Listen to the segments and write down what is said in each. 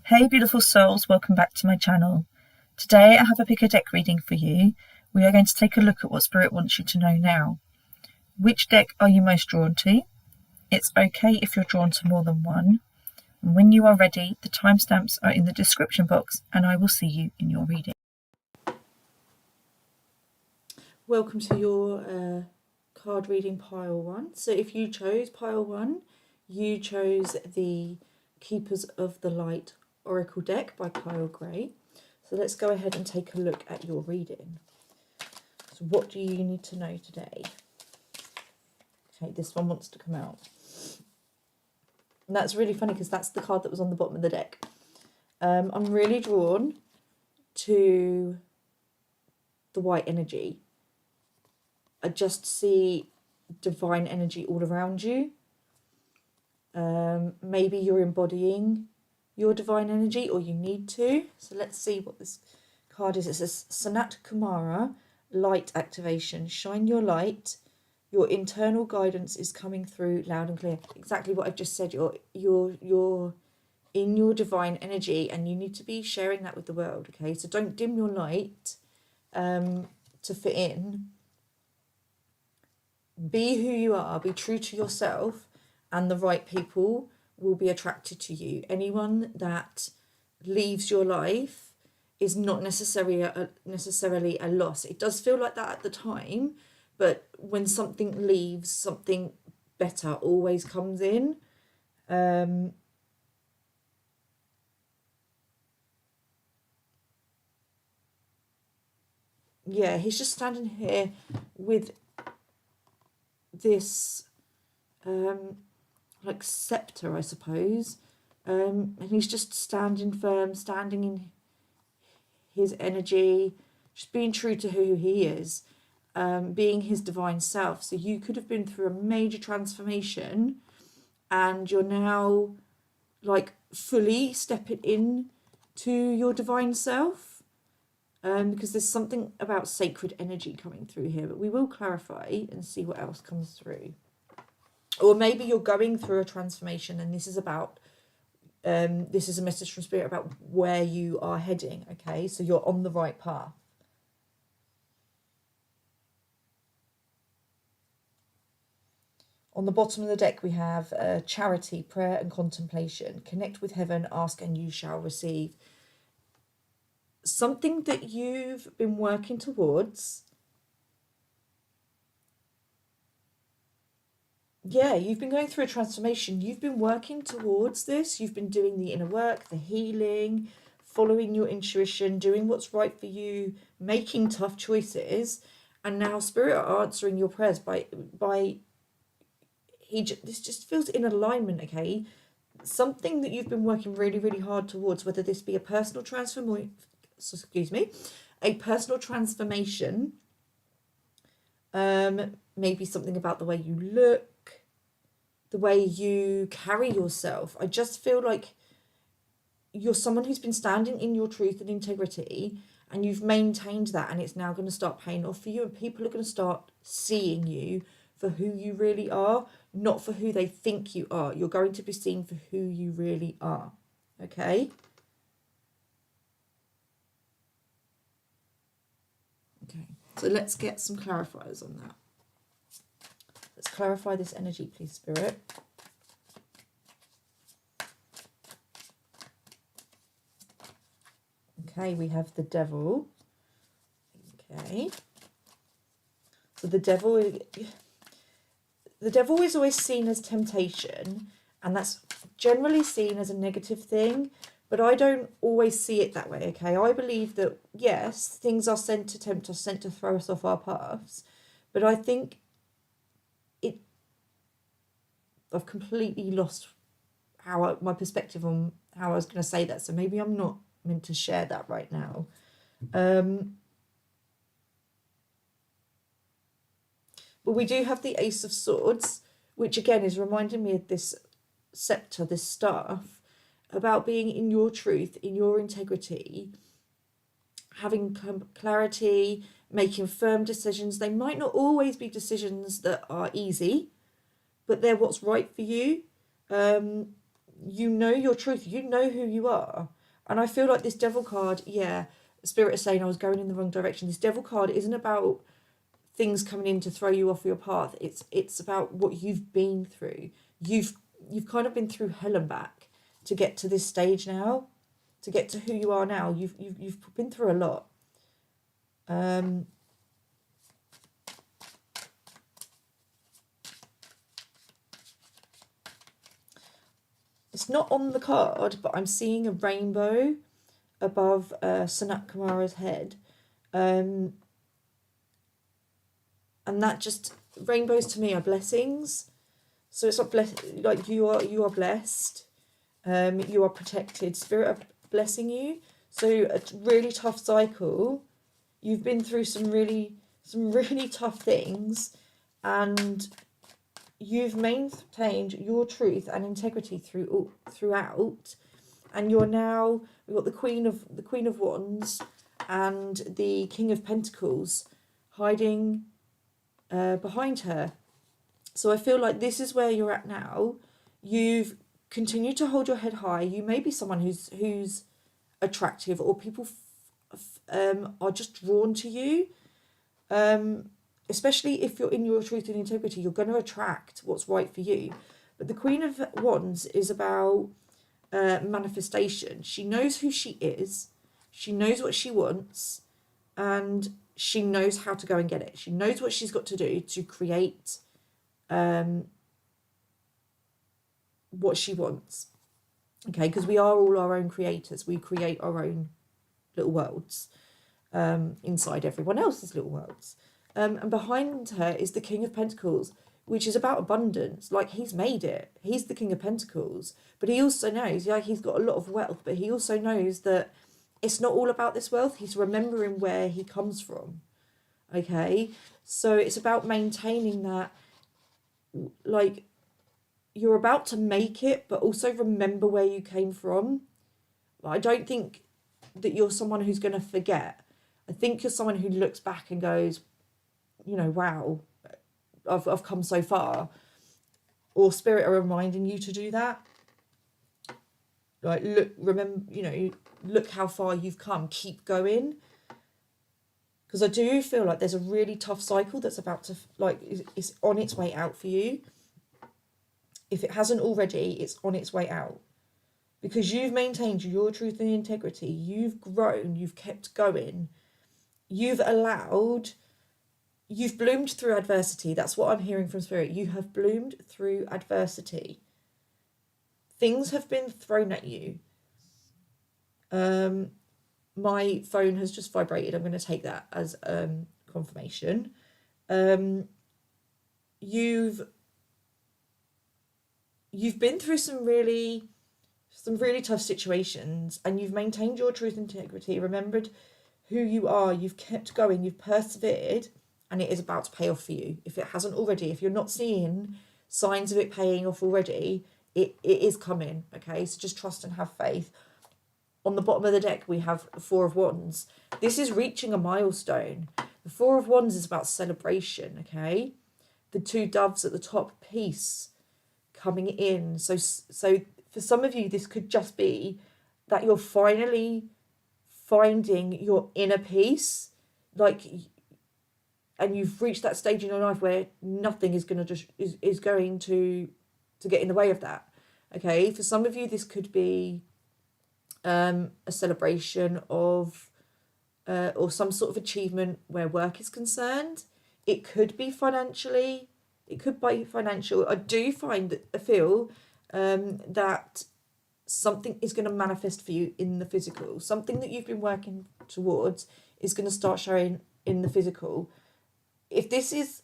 Hey beautiful souls, welcome back to my channel. Today I have a pick a deck reading for you. We are going to take a look at what Spirit wants you to know now. Which deck are you most drawn to? It's okay if you're drawn to more than one. And when you are ready, the timestamps are in the description box and I will see you in your reading. Welcome to your card reading pile 1. So if you chose pile 1, you chose the Keepers of the Light Oracle deck by Kyle Gray. So let's go ahead and take a look at your reading. So what do you need to know today? Okay, this one wants to come out. And that's really funny because that's the card that was on the bottom of the deck. I'm really drawn to the white energy. I just see divine energy all around you. Maybe you're embodying your divine energy, or you need to. So let's see what this card is. It says Sanat Kumara, light activation. Shine your light. Your internal guidance is coming through loud and clear. Exactly what I've just said. You're in your divine energy, and you need to be sharing that with the world. Okay, so don't dim your light to fit in. Be who you are. Be true to yourself, and the right people will be attracted to you. Anyone that leaves your life is not necessarily a loss. It does feel like that at the time, but when something leaves, something better always comes in. Yeah, he's just standing here with this like scepter, I suppose, and he's just standing firm, standing in his energy, just being true to who he is, being his divine self. So you could have been through a major transformation, and you're now like fully stepping in to your divine self, because there's something about sacred energy coming through here, but we will clarify and see what else comes through. Or maybe you're going through a transformation, and this is about, this is a message from Spirit about where you are heading, okay? So you're on the right path. On the bottom of the deck, we have charity, prayer and contemplation. Connect with heaven, ask and you shall receive. Something that you've been working towards. Yeah, you've been going through a transformation. You've been working towards this. You've been doing the inner work, the healing, following your intuition, doing what's right for you, making tough choices. And now Spirit are answering your prayers by this just feels in alignment, okay? Something that you've been working really, really hard towards, whether this be a personal transformation, a personal transformation, maybe something about the way you look, the way you carry yourself. I just feel like you're someone who's been standing in your truth and integrity, and you've maintained that, and it's now going to start paying off for you, and people are going to start seeing you for who you really are, not for who they think you are. You're going to be seen for who you really are, okay? Okay, so let's get some clarifiers on that. Let's clarify this energy, please, Spirit. Okay, we have the Devil. Okay. So the Devil is always seen as temptation, and that's generally seen as a negative thing, but I don't always see it that way, okay? I believe that, yes, things are sent to tempt us, sent to throw us off our paths, but I think I've completely lost my perspective on how I was going to say that, so maybe I'm not meant to share that right now. But we do have the Ace of Swords, which again is reminding me of this scepter, this staff, about being in your truth, in your integrity, having clarity, making firm decisions. They might not always be decisions that are easy, but they're what's right for you. You know your truth. You know who you are. And I feel like this devil card, yeah, Spirit is saying I was going in the wrong direction. This devil card isn't about things coming in to throw you off your path. It's about what you've been through. You've kind of been through hell and back to get to this stage now, to get to who you are now. You've been through a lot. It's not on the card, but I'm seeing a rainbow above Sanat Kumara's head. And that just, rainbows to me are blessings. So it's not like you are blessed. You are protected. Spirit are blessing you. So a really tough cycle. You've been through some really tough things, and you've maintained your truth and integrity throughout, and you're now, we've got the Queen of Wands and the King of Pentacles hiding behind her. So I feel like this is where you're at now. You've continued to hold your head high. You may be someone who's attractive, or people are just drawn to you. Especially if you're in your truth and integrity, you're going to attract what's right for you. But the Queen of Wands is about manifestation. She knows who she is. She knows what she wants, and she knows how to go and get it. She knows what she's got to do to create what she wants. Okay, because we are all our own creators. We create our own little worlds inside everyone else's little worlds. And behind her is the King of Pentacles, which is about abundance. Like, he's made it. He's the King of Pentacles. But he also knows, yeah, he's got a lot of wealth, but he also knows that it's not all about this wealth. He's remembering where he comes from. Okay? So it's about maintaining that, like, you're about to make it, but also remember where you came from. I don't think that you're someone who's going to forget. I think you're someone who looks back and goes, you know, wow, I've come so far. Or Spirit are reminding you to do that. Like, look, remember, you know, look how far you've come. Keep going. Because I do feel like there's a really tough cycle that's about to, like, is on its way out for you. If it hasn't already, it's on its way out. Because you've maintained your truth and integrity. You've grown. You've kept going. You've bloomed through adversity. That's what I'm hearing from Spirit. You have bloomed through adversity. Things have been thrown at you. My phone has just vibrated. I'm going to take that as confirmation. You've been through some really tough situations, and you've maintained your truth and integrity, remembered who you are, you've kept going, you've persevered, and it is about to pay off for you. If it hasn't already, if you're not seeing signs of it paying off already, it is coming, okay? So just trust and have faith. On the bottom of the deck, we have the Four of Wands. This is reaching a milestone. The Four of Wands is about celebration, okay? The two doves at the top, peace, coming in. So for some of you, this could just be that you're finally finding your inner peace, like, and you've reached that stage in your life where nothing is going to get in the way of that. Okay, for some of you, this could be a celebration of or some sort of achievement where work is concerned. It could be financially. It could be financial. I do feel that something is going to manifest for you in the physical. Something that you've been working towards is going to start showing in the physical. If this is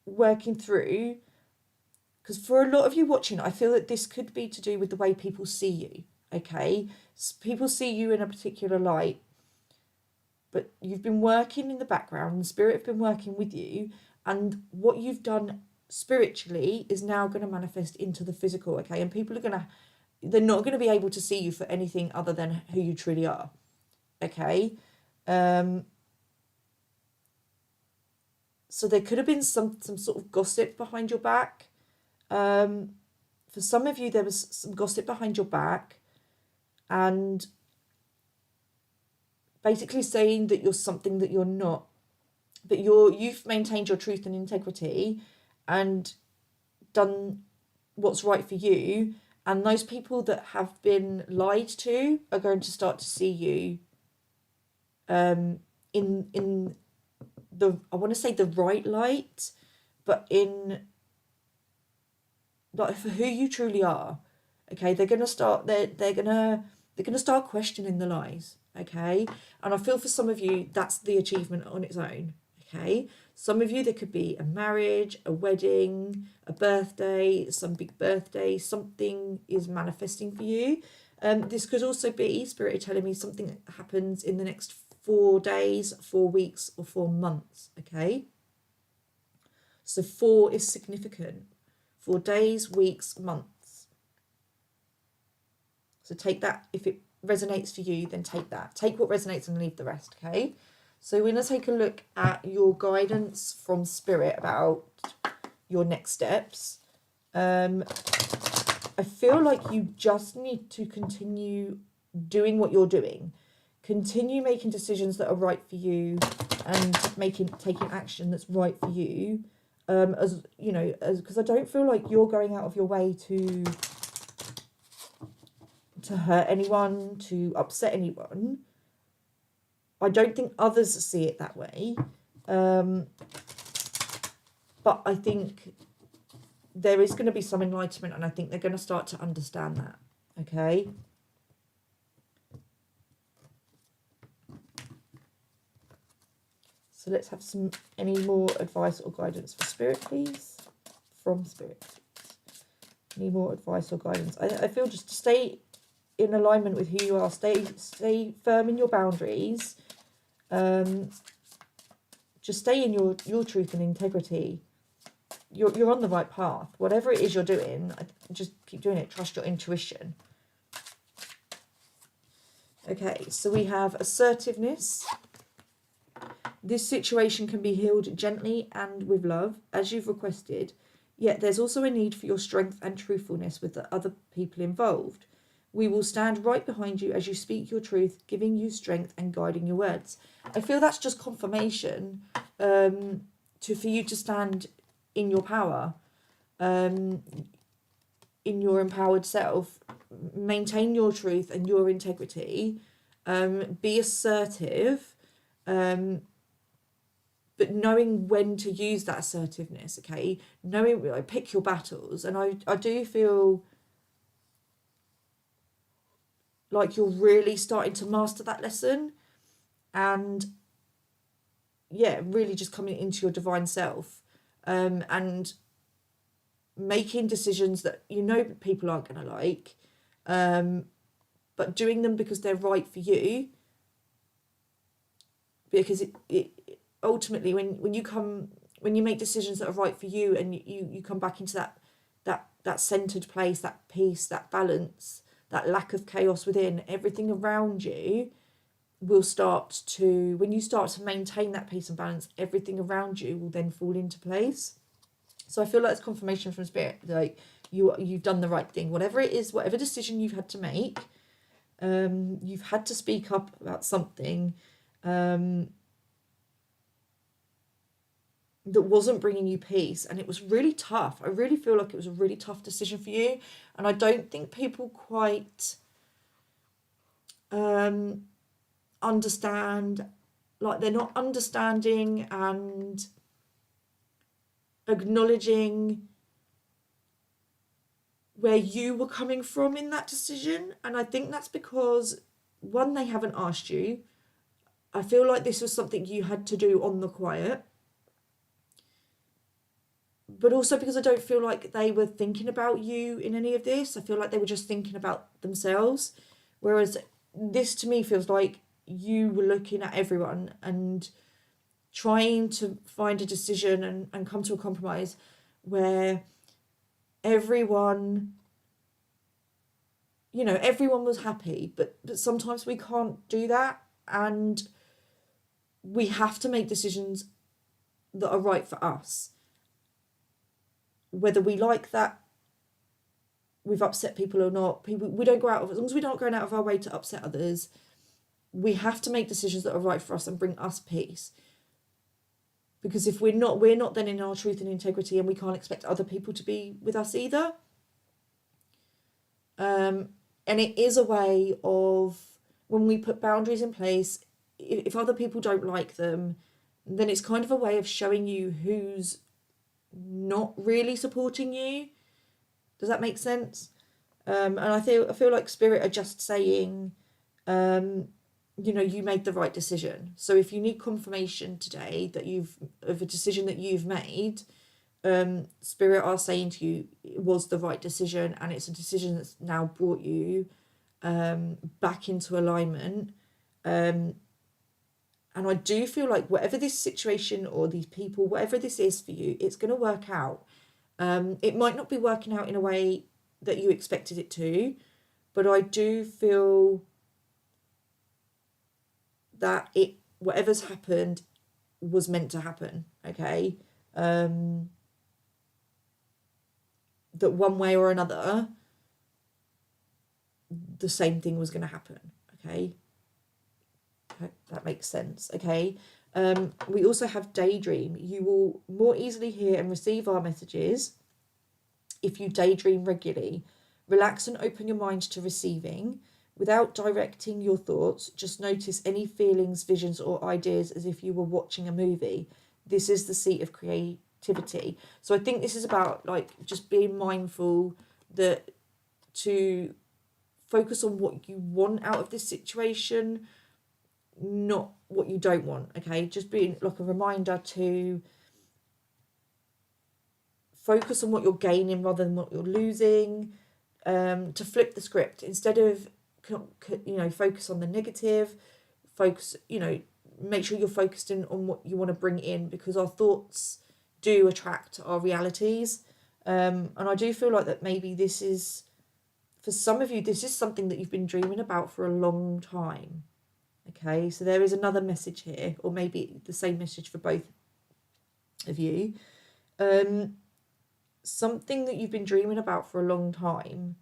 working through, because for a lot of you watching, I feel that this could be to do with the way people see you, okay? People see you in a particular light, but you've been working in the background, and Spirit have been working with you, and what you've done spiritually is now going to manifest into the physical, okay? And people are they're not going to be able to see you for anything other than who you truly are, okay? So there could have been some sort of gossip behind your back. For some of you, there was some gossip behind your back, and basically saying that you're something that you're not, but you've maintained your truth and integrity and done what's right for you, and those people that have been lied to are going to start to see you in the, I want to say the right light, but in like for who you truly are. Okay, they're gonna start they're gonna start questioning the lies. Okay, and I feel for some of you that's the achievement on its own. Okay, some of you there could be a marriage, a wedding, a birthday, some big birthday, something is manifesting for you. This could also be Spirit telling me something that happens in the next 4 days, 4 weeks, or 4 months. Okay, so 4 is significant. 4 days, weeks, months. So take that. If it resonates for you, then take that. Take what resonates and leave the rest, okay? So we're going to take a look at your guidance from Spirit about your next steps. I feel like you just need to continue doing what you're doing. Continue making decisions that are right for you and taking action that's right for you. As you know, because I don't feel like you're going out of your way to hurt anyone, to upset anyone. I don't think others see it that way, but I think there is going to be some enlightenment, and I think they're going to start to understand that. Okay. So let's have any more advice or guidance for Spirit, please, from Spirit. Any more advice or guidance? I feel just to stay in alignment with who you are. Stay firm in your boundaries. Just stay in your truth and integrity. You're on the right path. Whatever it is you're doing, just keep doing it. Trust your intuition. Okay, so we have assertiveness. This situation can be healed gently and with love, as you've requested. Yet there's also a need for your strength and truthfulness with the other people involved. We will stand right behind you as you speak your truth, giving you strength and guiding your words. I feel that's just confirmation for you to stand in your power, in your empowered self. Maintain your truth and your integrity. Be assertive, but knowing when to use that assertiveness. Okay, knowing, like, pick your battles. And I do feel like you're really starting to master that lesson, and yeah, really just coming into your divine self, and making decisions that you know people aren't going to like, but doing them because they're right for you. Because it ultimately, when you make decisions that are right for you, and you come back into that centered place, that peace, that balance, that lack of chaos within, everything around you will start to, when you start to maintain that peace and balance, everything around you will then fall into place. So I feel like it's confirmation from Spirit, like you've done the right thing, whatever it is, whatever decision you've had to make. You've had to speak up about something that wasn't bringing you peace, and it was really tough. I really feel like it was a really tough decision for you, and I don't think people quite understand, like they're not understanding and acknowledging where you were coming from in that decision. And I think that's because, one, they haven't asked you. I feel like this was something you had to do on the quiet, but also because I don't feel like they were thinking about you in any of this. I feel like they were just thinking about themselves, whereas this to me feels like you were looking at everyone and trying to find a decision and come to a compromise where everyone was happy, but sometimes we can't do that, and we have to make decisions that are right for us, whether we like that we've upset people or not. We don't go out of, as long as we're not going out of our way to upset others, we have to make decisions that are right for us and bring us peace. Because if we're not then in our truth and integrity, and we can't expect other people to be with us either. And it is a way of, when we put boundaries in place, if other people don't like them, then it's kind of a way of showing you who's not really supporting you. Does that make sense? And I feel like Spirit are just saying, you made the right decision. So if you need confirmation today of a decision that you've made, Spirit are saying to you it was the right decision, and it's a decision that's now brought you back into alignment. And I do feel like whatever this situation or these people, whatever this is for you, it's going to work out. It might not be working out in a way that you expected it to, but I do feel that whatever's happened was meant to happen, okay? That one way or another, the same thing was going to happen, okay? That makes sense, okay? We also have daydream. You will more easily hear and receive our messages if you daydream regularly. Relax and open your mind to receiving. Without directing your thoughts, just notice any feelings, visions, or ideas as if you were watching a movie. This is the seat of creativity. So I think this is about just being mindful that to focus on what you want out of this situation, not what you don't want, okay? Just being like a reminder to focus on what you're gaining rather than what you're losing, to flip the script instead of focus on the negative, make sure you're focused in on what you want to bring in, because our thoughts do attract our realities. And I do feel like that maybe this is, for some of you, this is something that you've been dreaming about for a long time. Okay, so there is another message here, or maybe the same message for both of you. Something that you've been dreaming about for a long time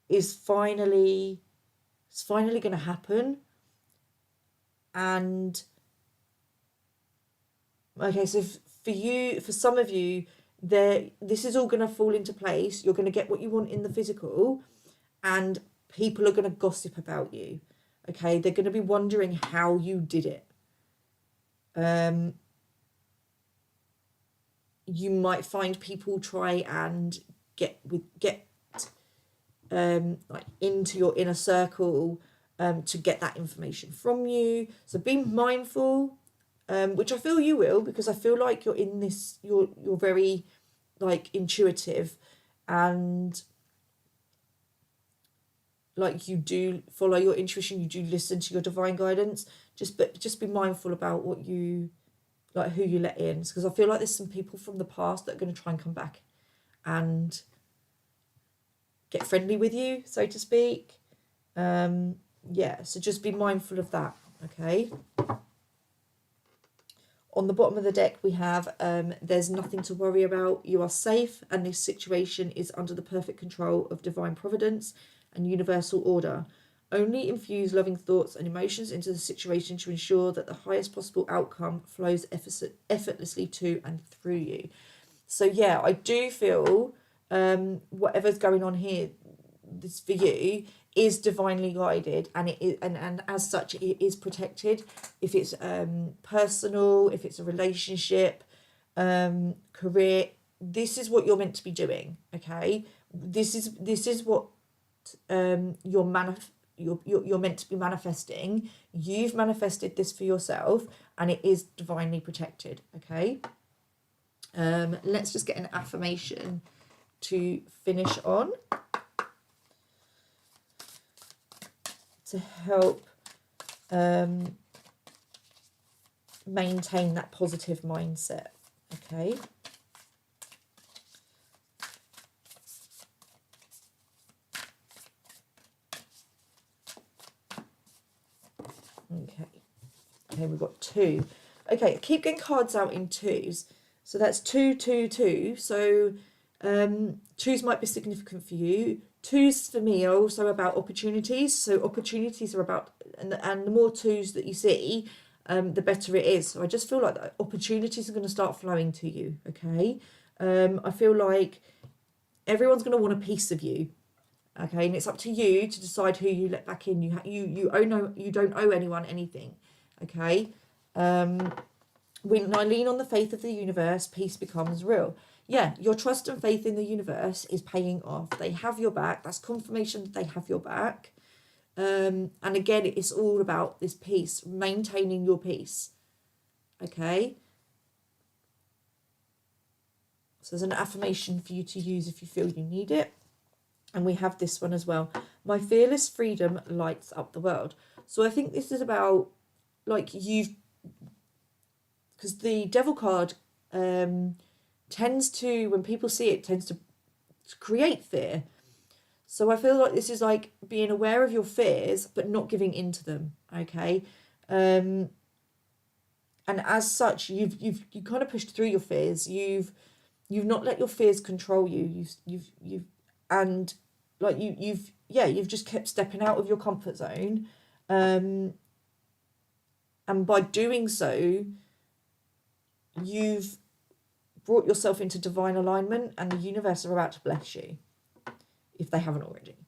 is finally going to happen. And okay, so for some of you, this is all going to fall into place. You're going to get what you want in the physical, and people are going to gossip about you. Okay, they're going to be wondering how you did it. You might find people try and get into your inner circle to get that information from you. So be mindful, which I feel you will, because I feel like you're in this, you're very intuitive, and you do follow your intuition, you do listen to your divine guidance. Just be mindful about what you who you let in, because I feel like there's some people from the past that are going to try and come back and get friendly with you, so to speak. So just be mindful of that, okay? On the bottom of the deck, we have there's nothing to worry about. You are safe, and this situation is under the perfect control of divine providence and universal order. Only infuse loving thoughts and emotions into the situation to ensure that the highest possible outcome flows effortlessly to and through you. So yeah, I do feel whatever's going on here, this for you, is divinely guided, and it is, and as such it is protected. If it's personal, if it's a relationship, career, this is what you're meant to be doing, okay? This is what you're meant to be manifesting. You've manifested this for yourself, and it is divinely protected, okay? Let's just get an affirmation to finish on to help maintain that positive mindset, okay? Okay, we've got 2. Okay, keep getting cards out in 2s. So that's 2, 2, 2. So Twos might be significant for you. Twos for me are also about opportunities. So opportunities are about, and the more twos that you see, the better it is. So I just feel like that opportunities are going to start flowing to you. Okay. I feel like everyone's going to want a piece of you. Okay, and it's up to you to decide who you let back in. You don't owe anyone anything. Okay. When I lean on the faith of the universe, peace becomes real. Yeah, your trust and faith in the universe is paying off. They have your back. That's confirmation that they have your back. And again, it's all about this peace, maintaining your peace. Okay. So there's an affirmation for you to use if you feel you need it. And we have this one as well. My fearless freedom lights up the world. So I think this is about, like, because the devil card tends to, when people see it, tends to create fear. So I feel like this is like being aware of your fears, but not giving in to them. Okay. And as such, you kind of pushed through your fears. You've not let your fears control you. You've just kept stepping out of your comfort zone, and by doing so, you've brought yourself into divine alignment, and the universe are about to bless you if they haven't already.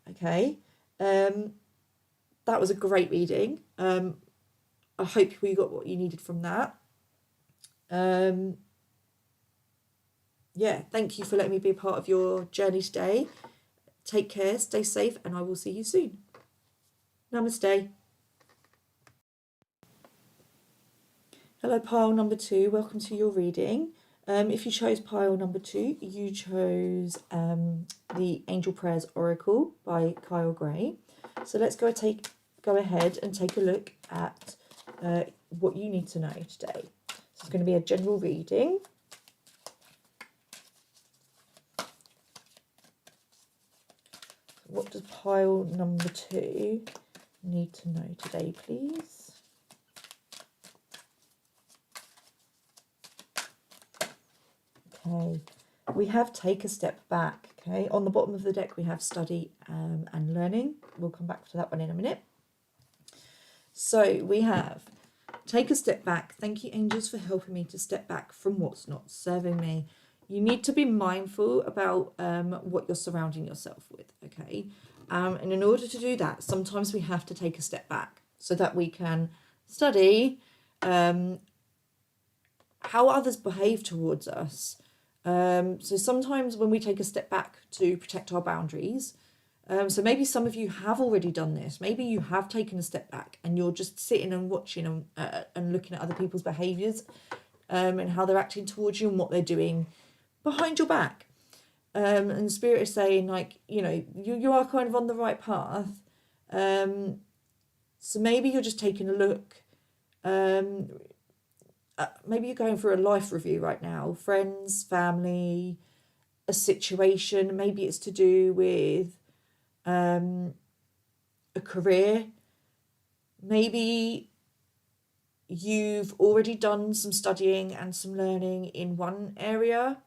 Okay. That was a great reading. I hope you got what you needed from that. Thank you for letting me be a part of your journey today. Take care, stay safe, and I will see you soon. Namaste. Hello, pile number 2. Welcome to your reading. If you chose pile number 2, you chose the Angel Prayers Oracle by Kyle Gray. So let's go ahead and take a look at what you need to know today. So it's going to be a general reading. What does pile number 2 need to know today, please? Okay, we have take a step back. Okay, on the bottom of the deck we have study and learning. We'll come back to that one in a minute. So we have take a step back. Thank you, angels, for helping me to step back from what's not serving me. You need to be mindful about what you're surrounding yourself with, okay? And in order to do that, sometimes we have to take a step back so that we can study how others behave towards us. So sometimes when we take a step back to protect our boundaries, so maybe some of you have already done this. Maybe you have taken a step back and you're just sitting and watching and looking at other people's behaviours and how they're acting towards you and what they're doing behind your back. And Spirit is saying, like, you are kind of on the right path. So maybe you're just taking a look. Maybe you're going for a life review right now. Friends, family, a situation. Maybe it's to do with a career. Maybe you've already done some studying and some learning in one area,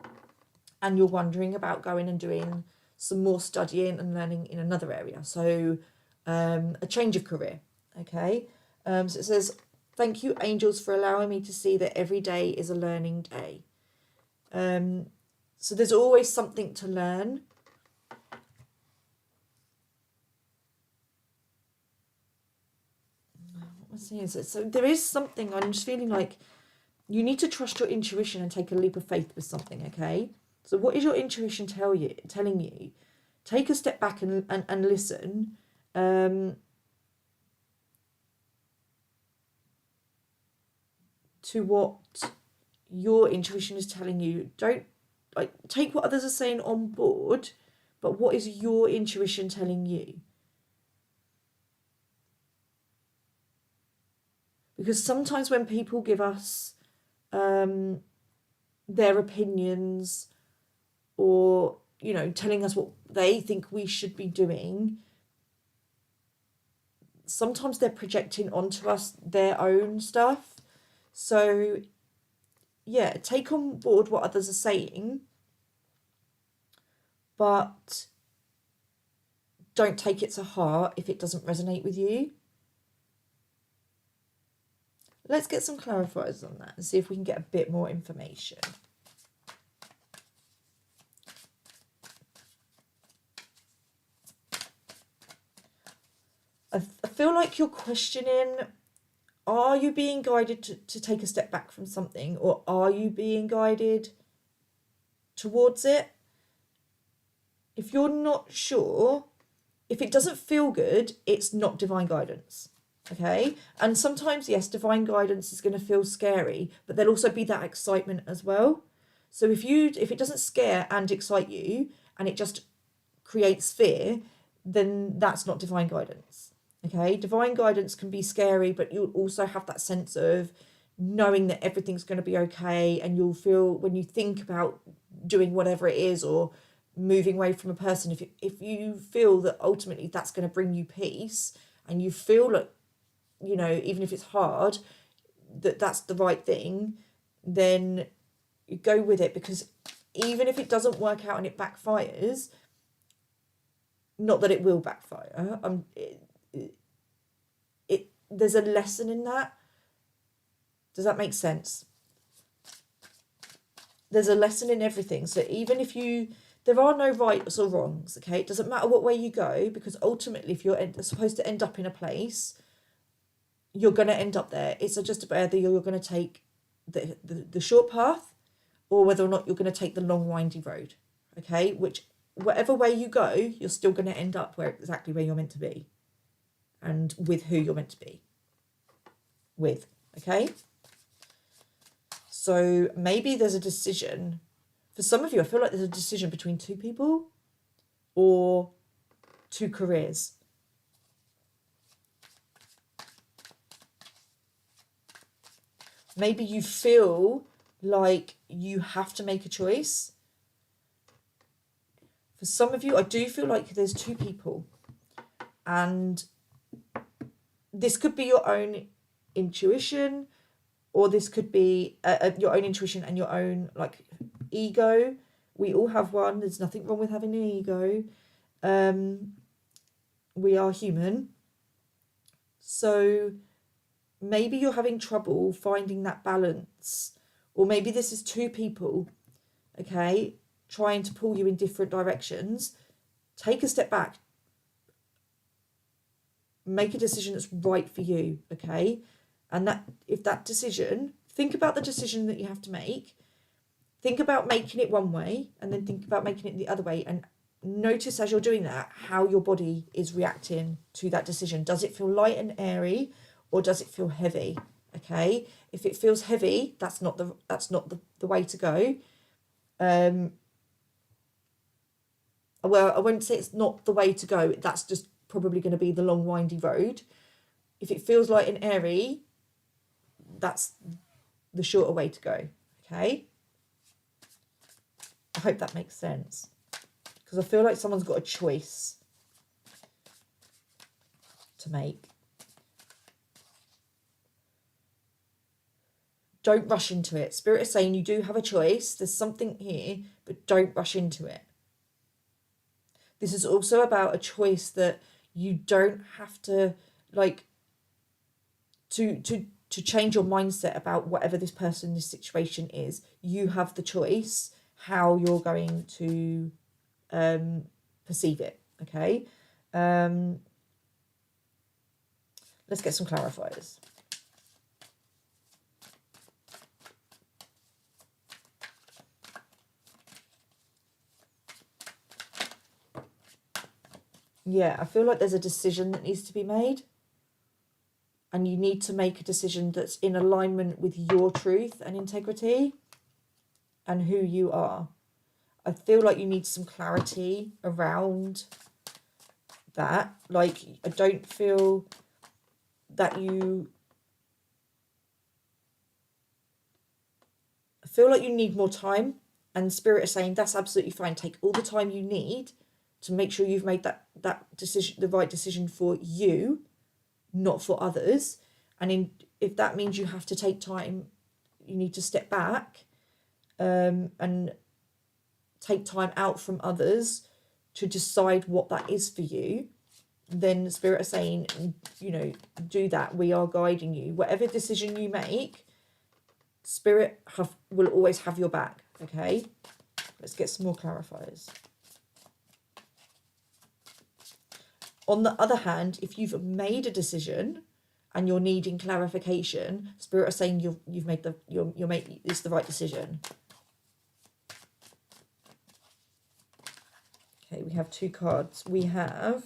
and you're wondering about going and doing some more studying and learning in another area. So a change of career, okay? So it says, thank you, angels, for allowing me to see that every day is a learning day. So there's always something to learn. What was I saying? So there is something, I'm just feeling like you need to trust your intuition and take a leap of faith with something, okay? So what is your intuition telling you? Take a step back and listen. To what your intuition is telling you. Don't take what others are saying on board, but what is your intuition telling you? Because sometimes when people give us their opinions, or telling us what they think we should be doing, sometimes they're projecting onto us their own stuff. So yeah, take on board what others are saying, but don't take it to heart if it doesn't resonate with you. Let's get some clarifiers on that and see if we can get a bit more information. I feel like you're questioning, are you being guided to take a step back from something, or are you being guided towards it? If you're not sure, if it doesn't feel good, it's not divine guidance. Okay? And sometimes, yes, divine guidance is going to feel scary, but there'll also be that excitement as well. So if it doesn't scare and excite you, and it just creates fear, then that's not divine guidance. Okay, divine guidance can be scary, but you'll also have that sense of knowing that everything's going to be okay, and you'll feel, when you think about doing whatever it is or moving away from a person, if you feel that ultimately that's going to bring you peace, and you feel like, you know, even if it's hard, that's the right thing, then you go with it, because even if it doesn't work out and it backfires, not that it will backfire, there's a lesson in that. Does that make sense? There's a lesson in everything. So even if there are no rights or wrongs, okay? It doesn't matter what way you go, because ultimately if you're supposed to end up in a place, you're going to end up there. It's just about whether you're going to take the short path, or whether or not you're going to take the long windy road, okay? Whatever way you go, you're still going to end up exactly where you're meant to be, and with who you're meant to be with, okay? So maybe there's a decision. For some of you, I feel like there's a decision between two people or two careers. Maybe you feel like you have to make a choice. For some of you, I do feel like there's two people, and this could be your own intuition, or this could be your own intuition and your own like ego. We all have one. There's nothing wrong with having an ego. We are human. So maybe you're having trouble finding that balance, or maybe this is two people, okay, trying to pull you in different directions. Take a step back. Make a decision that's right for you, okay? And think about the decision that you have to make. Think about making it one way, and then think about making it the other way, and notice as you're doing that how your body is reacting to that decision. Does it feel light and airy, or does it feel heavy? Okay, if it feels heavy, that's not the way to go. Well, I won't say it's not the way to go. That's just probably going to be the long windy road. If it feels light and airy, that's the shorter way to go. Okay, I hope that makes sense, because I feel like someone's got a choice to make. Don't rush into it. Spirit is saying you do have a choice. There's something here, but don't rush into it. This is also about a choice that you don't have to, like, to change your mindset about whatever this person, this situation is. You have the choice how you're going to perceive it, okay? Let's get some clarifiers. Yeah, I feel like there's a decision that needs to be made, and you need to make a decision that's in alignment with your truth and integrity and who you are. I feel like you need some clarity around that. Like, I don't feel that I feel like you need more time, and Spirit is saying that's absolutely fine. Take all the time you need to make sure you've made that decision, the right decision for you, not for others. And if that means you have to take time, you need to step back and take time out from others to decide what that is for you, then Spirit are saying, you know, do that. We are guiding you. Whatever decision you make, Spirit will always have your back. Okay, let's get some more clarifiers. On the other hand, if you've made a decision and you're needing clarification, Spirit are saying you've made it's the right decision. Okay, we have 2 cards. We have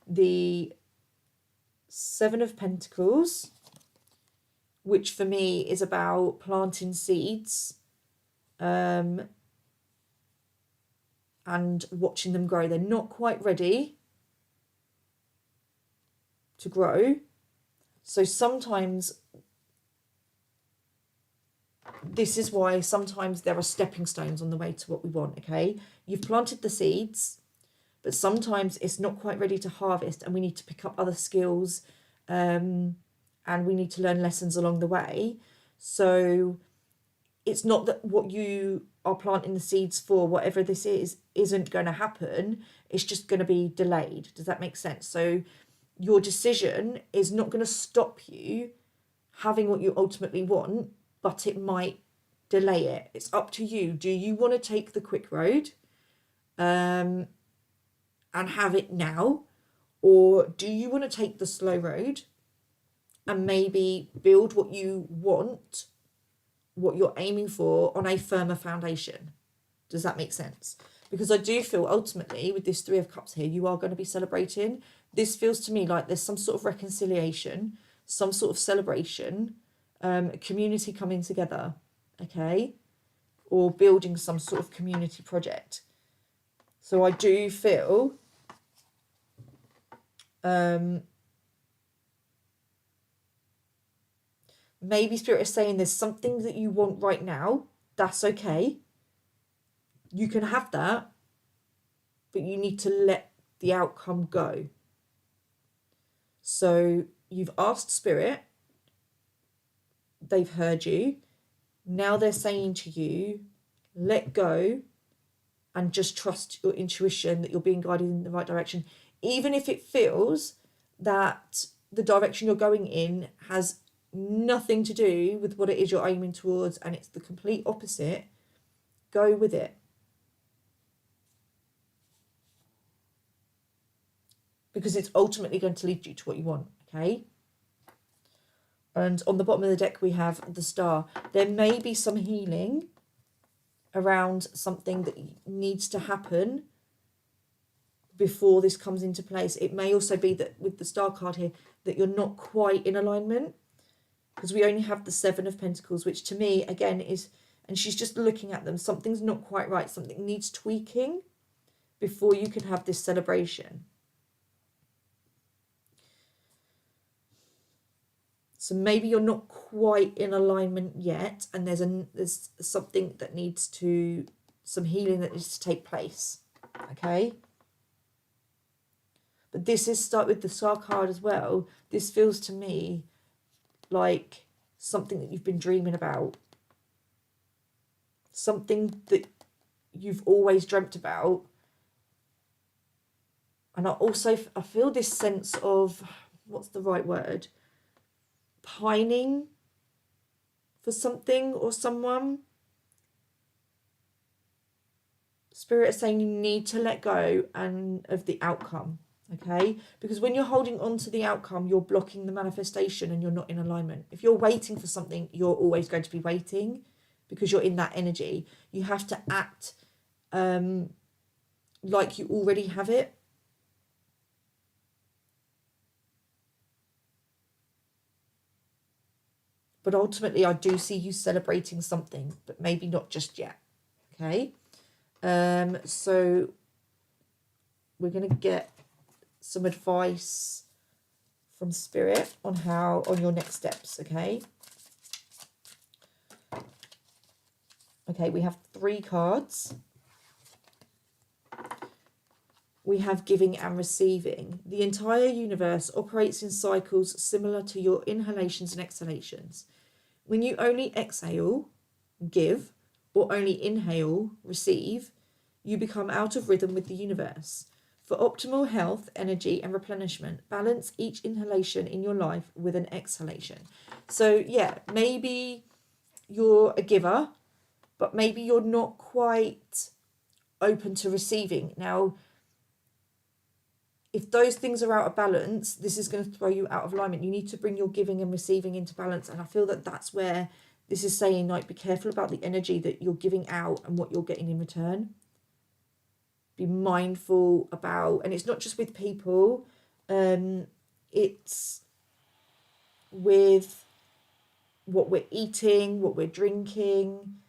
the 7 of Pentacles, which for me is about planting seeds and watching them grow. They're not quite ready to grow. So sometimes, this is why sometimes there are stepping stones on the way to what we want, okay? You've planted the seeds, but sometimes it's not quite ready to harvest, and we need to pick up other skills, and we need to learn lessons along the way. So it's not that what you are planting the seeds for, whatever this is, isn't going to happen. It's just going to be delayed. Does that make sense? So your decision is not going to stop you having what you ultimately want, but it might delay it. It's up to you. Do you want to take the quick road and have it now? Or do you want to take the slow road and maybe build what you want, what you're aiming for, on a firmer foundation? Does that make sense? Because I do feel ultimately with this 3 of Cups here, you are going to be celebrating. This feels to me like there's some sort of reconciliation, some sort of celebration, a community coming together, okay? Or building some sort of community project. So I do feel maybe Spirit is saying there's something that you want right now. That's okay. You can have that, but you need to let the outcome go. So you've asked Spirit, they've heard you. Now they're saying to you, let go and just trust your intuition that you're being guided in the right direction. Even if it feels that the direction you're going in has nothing to do with what it is you're aiming towards and it's the complete opposite, go with it. Because it's ultimately going to lead you to what you want, okay? And on the bottom of the deck, we have the Star. There may be some healing around something that needs to happen before this comes into place. It may also be that with the Star card here, that you're not quite in alignment, because we only have the 7 of Pentacles, which to me, again, is, and she's just looking at them, something's not quite right. Something needs tweaking before you can have this celebration. So maybe you're not quite in alignment yet, and there's something that needs to, some healing that needs to take place, okay? But this is, start with the Star card as well. This feels to me like something that you've been dreaming about, something that you've always dreamt about. And I feel this sense of, what's the right word? Pining for something or someone. Spirit is saying you need to let go and of the outcome, okay? Because when you're holding on to the outcome, you're blocking the manifestation and you're not in alignment. If you're waiting for something, you're always going to be waiting because you're in that energy. You have to act like you already have it. But ultimately, I do see you celebrating something, but maybe not just yet, okay? So we're going to get some advice from Spirit on your next steps, okay? Okay, we have 3 cards. We have giving and receiving. The entire universe operates in cycles similar to your inhalations and exhalations. When you only exhale, give, or only inhale, receive, you become out of rhythm with the universe. For optimal health, energy, and replenishment, balance each inhalation in your life with an exhalation. So, yeah, maybe you're a giver, but maybe you're not quite open to receiving. Now, if those things are out of balance, this is going to throw you out of alignment. You need to bring your giving and receiving into balance. And I feel that that's where this is saying, like, be careful about the energy that you're giving out and what you're getting in return. Be mindful about, and it's not just with people, it's with what we're eating, what we're drinking,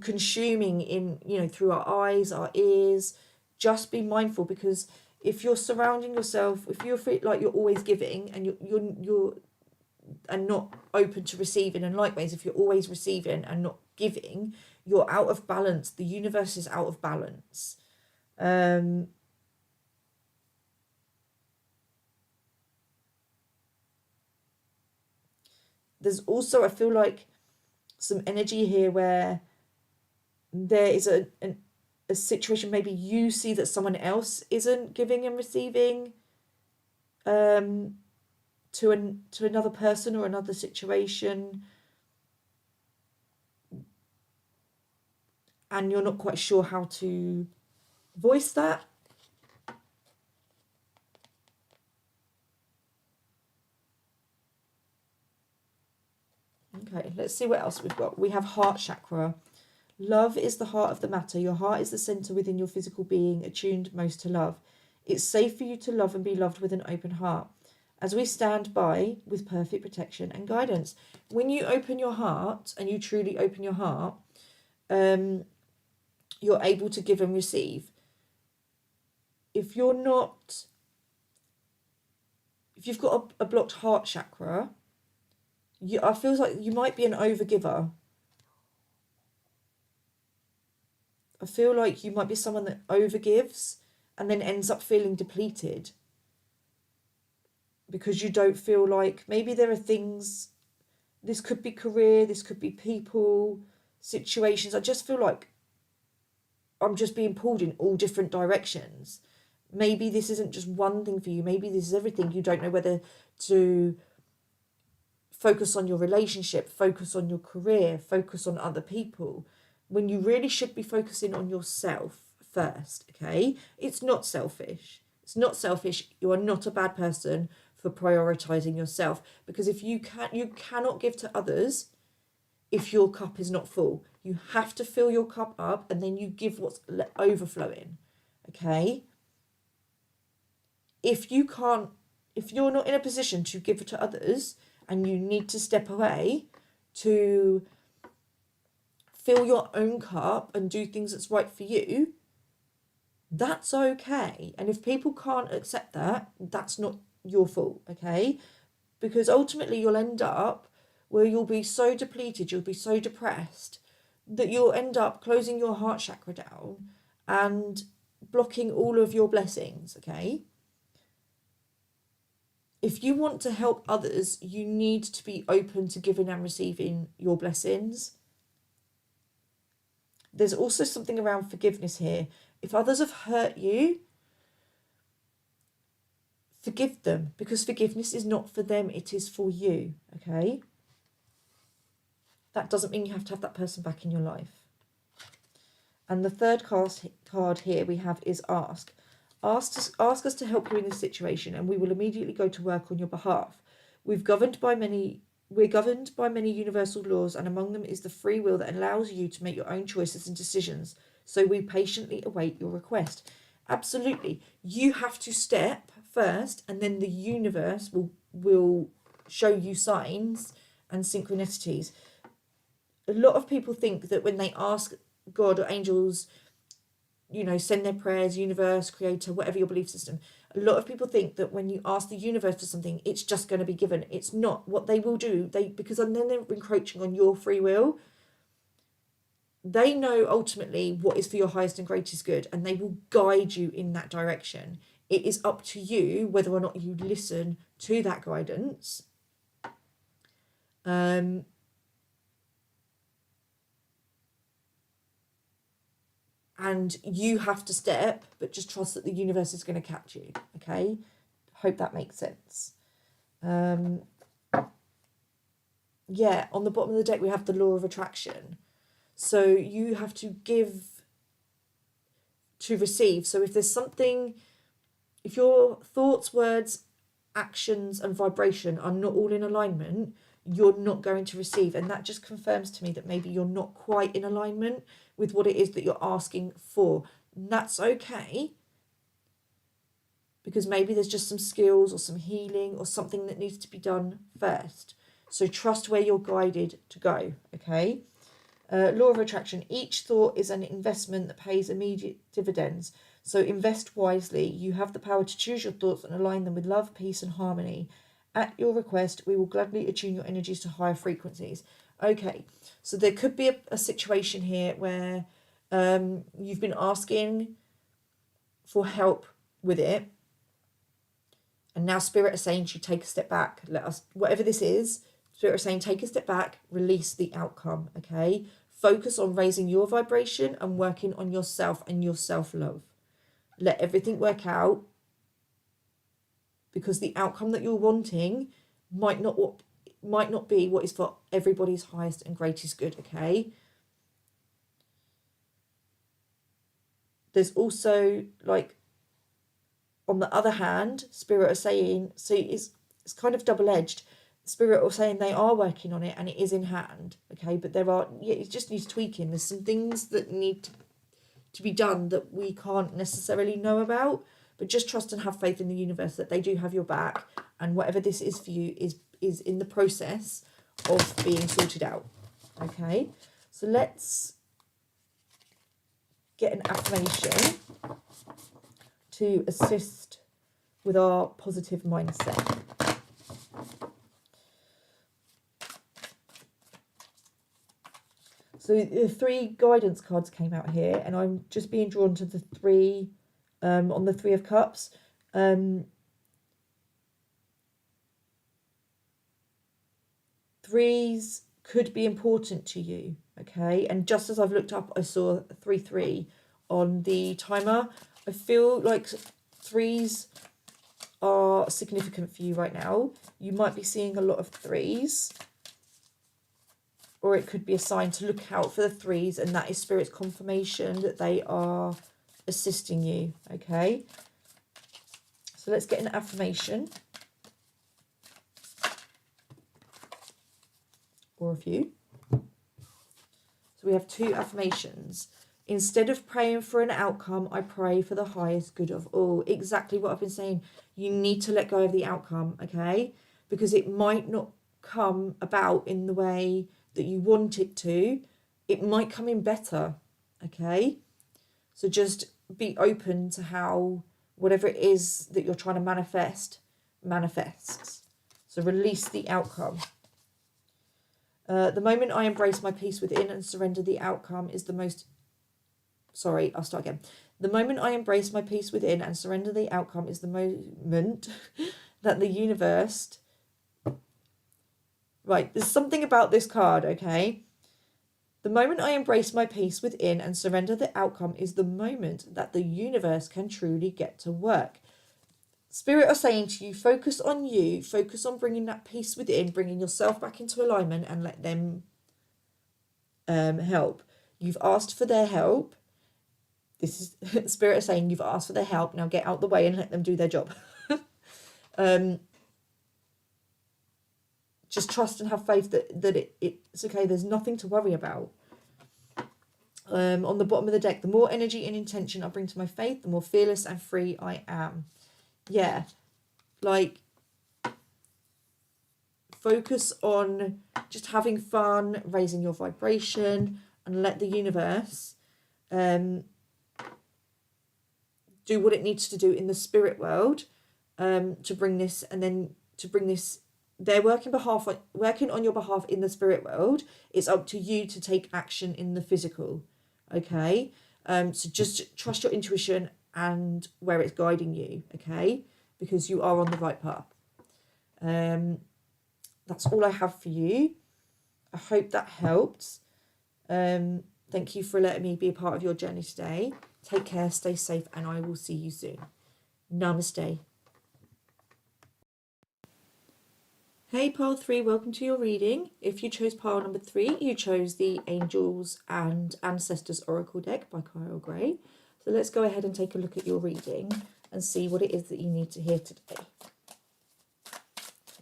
consuming in, through our eyes, our ears. Just be mindful, because if you're surrounding yourself, if you feel like you're always giving and you're and not open to receiving, and likewise if you're always receiving and not giving, you're out of balance. The universe is out of balance. There's also, I feel like, some energy here where there is a situation, maybe you see that someone else isn't giving and receiving to another person or another situation, and you're not quite sure how to voice that. Okay, let's see what else we've got. We have heart chakra. Love is the heart of the matter. Your heart is the center within your physical being, attuned most to love. It's safe for you to love and be loved with an open heart, as we stand by with perfect protection and guidance. When you open your heart, and you truly open your heart, you're able to give and receive. If you've got a blocked heart chakra, I feel like you might be an overgiver. I feel like you might be someone that overgives and then ends up feeling depleted, because you don't feel like, maybe there are things, this could be career, this could be people, situations. I just feel like I'm just being pulled in all different directions. Maybe this isn't just one thing for you. Maybe this is everything. You don't know whether to focus on your relationship, focus on your career, focus on other people, when you really should be focusing on yourself first, okay? It's not selfish. It's not selfish. You are not a bad person for prioritizing yourself, because if you cannot give to others if your cup is not full. You have to fill your cup up, and then you give what's overflowing, okay? If you're not in a position to give to others, and you need to step away to fill your own cup and do things that's right for you, that's okay. And if people can't accept that, that's not your fault, okay? Because ultimately you'll end up where you'll be so depleted, you'll be so depressed, that you'll end up closing your heart chakra down and blocking all of your blessings, okay? If you want to help others, you need to be open to giving and receiving your blessings. There's also something around forgiveness here. If others have hurt you, forgive them, because forgiveness is not for them, it is for you, okay? That doesn't mean you have to have that person back in your life. And the third card here we have is ask. Ask us to help you in this situation, and we will immediately go to work on your behalf. We're governed by many universal laws, and among them is the free will that allows you to make your own choices and decisions. So we patiently await your request. Absolutely. You have to step first, and then the universe will show you signs and synchronicities. A lot of people think that when they ask God or angels, send their prayers, universe, creator, whatever your belief system, a lot of people think that when you ask the universe for something, it's just going to be given. It's not. What they will do, because then they're encroaching on your free will. They know ultimately what is for your highest and greatest good, and they will guide you in that direction. It is up to you whether or not you listen to that guidance. and you have to step, but just trust that the universe is going to catch you. Okay, hope that makes sense. Yeah, on the bottom of the deck we have the law of attraction. So you have to give to receive. So if there's something, if your thoughts, words, actions and vibration are not all in alignment, you're not going to receive. And that just confirms to me that maybe you're not quite in alignment with what it is that you're asking for. And that's okay, because maybe there's just some skills or some healing or something that needs to be done first. So trust where you're guided to go, okay? Law of attraction. Each thought is an investment that pays immediate dividends. So invest wisely. You have the power to choose your thoughts and align them with love, peace and harmony. At your request, we will gladly attune your energies to higher frequencies. Okay, so there could be a situation here where you've been asking for help with it, and now Spirit is saying to you, take a step back. Let us, whatever this is, Spirit is saying, take a step back, release the outcome, okay? Focus on raising your vibration and working on yourself and your self-love. Let everything work out, because the outcome that you're wanting might not be what is for everybody's highest and greatest good, okay? There's also, like, on the other hand, Spirit are saying, so it's kind of double-edged. Spirit are saying they are working on it and it is in hand, okay? But there are, yeah, it just needs tweaking. There's some things that need to be done that we can't necessarily know about, but just trust and have faith in the universe that they do have your back, and whatever this is for you is in the process of being sorted out, okay? So let's get an affirmation to assist with our positive mindset. So the 3 guidance cards came out here, and I'm just being drawn to the 3 on the 3 of Cups. Threes could be important to you, okay? And just as I've looked up, I saw 3 on the timer. I feel like 3s are significant for you right now. You might be seeing a lot of 3s, or it could be a sign to look out for the 3s, and that is Spirit's confirmation that they are assisting you, okay? So let's get an affirmation, or a few. So we have 2 affirmations. Instead of praying for an outcome, I pray for the highest good of all. Exactly what I've been saying. You need to let go of the outcome, okay? Because it might not come about in the way that you want it to. It might come in better, okay? So just be open to how whatever it is that you're trying to manifest manifests. So release the outcome. The moment I embrace my peace within and surrender the outcome is the most... Sorry, I'll start again. The moment I embrace my peace within and surrender the outcome is the moment that the universe... Right, there's something about this card, okay? The moment I embrace my peace within and surrender the outcome is the moment that the universe can truly get to work. Spirit are saying to you, focus on you, focus on bringing that peace within, bringing yourself back into alignment, and let them help. You've asked for their help. This is Spirit are saying you've asked for their help. Now get out the way and let them do their job. Just trust and have faith that it's okay. There's nothing to worry about. On the bottom of the deck, the more energy and intention I bring to my faith, the more fearless and free I am. Yeah, like, focus on just having fun, raising your vibration, and let the universe do what it needs to do in the spirit world to bring this, and then to bring this. They're working on your behalf in the spirit world. It's up to you to take action in the physical, okay? So just trust your intuition and where it's guiding you, okay? Because you are on the right path. That's all I have for you. I hope that helped. Thank you for letting me be a part of your journey today. Take care, stay safe, and I will see you soon. Namaste. Hey pile 3, welcome to your reading. If you chose pile number 3, you chose the Angels and Ancestors Oracle deck by Kyle Gray. So let's go ahead and take a look at your reading and see what it is that you need to hear today.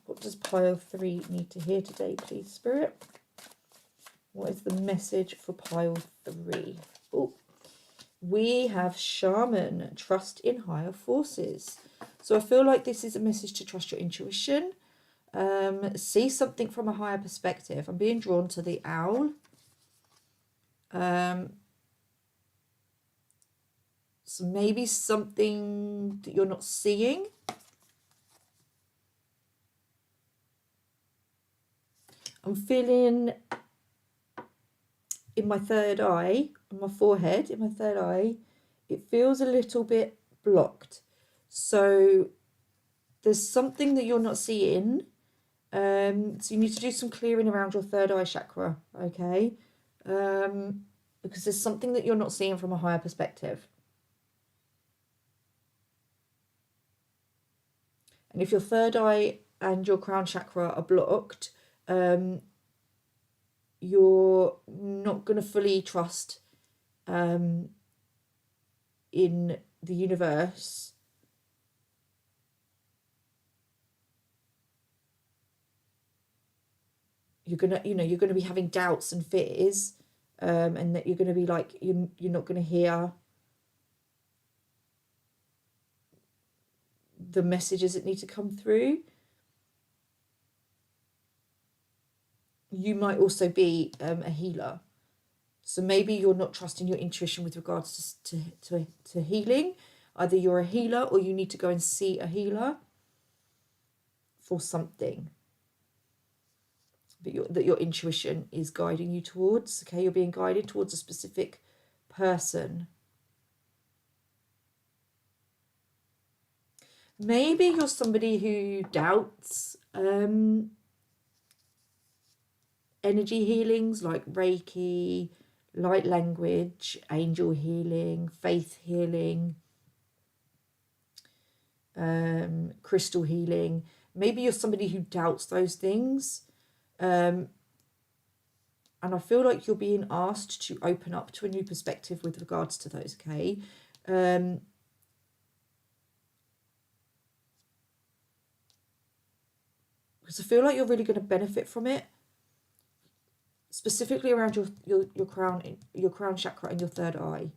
What does pile 3 need to hear today, please, Spirit? What is the message for pile 3? Oh, we have Shaman, trust in higher forces. So I feel like this is a message to trust your intuition. See something from a higher perspective. I'm being drawn to the owl. So maybe something that you're not seeing. I'm feeling in my third eye, on my forehead, in my third eye, it feels a little bit blocked. So there's something that you're not seeing. So you need to do some clearing around your third eye chakra, okay? Because there's something that you're not seeing from a higher perspective. And if your third eye and your crown chakra are blocked, you're not going to fully trust in the universe. You're gonna be having doubts and fears, and that you're gonna be like you're not gonna hear the messages that need to come through. You might also be a healer, so maybe you're not trusting your intuition with regards to healing. Either you're a healer or you need to go and see a healer for something that your intuition is guiding you towards. Okay, you're being guided towards a specific person. Maybe you're somebody who doubts energy healings like Reiki, light language, angel healing, faith healing, crystal healing. Maybe you're somebody who doubts those things. And I feel like you're being asked to open up to a new perspective with regards to those, okay? Because I feel like you're really going to benefit from it, specifically around your crown chakra and your third eye.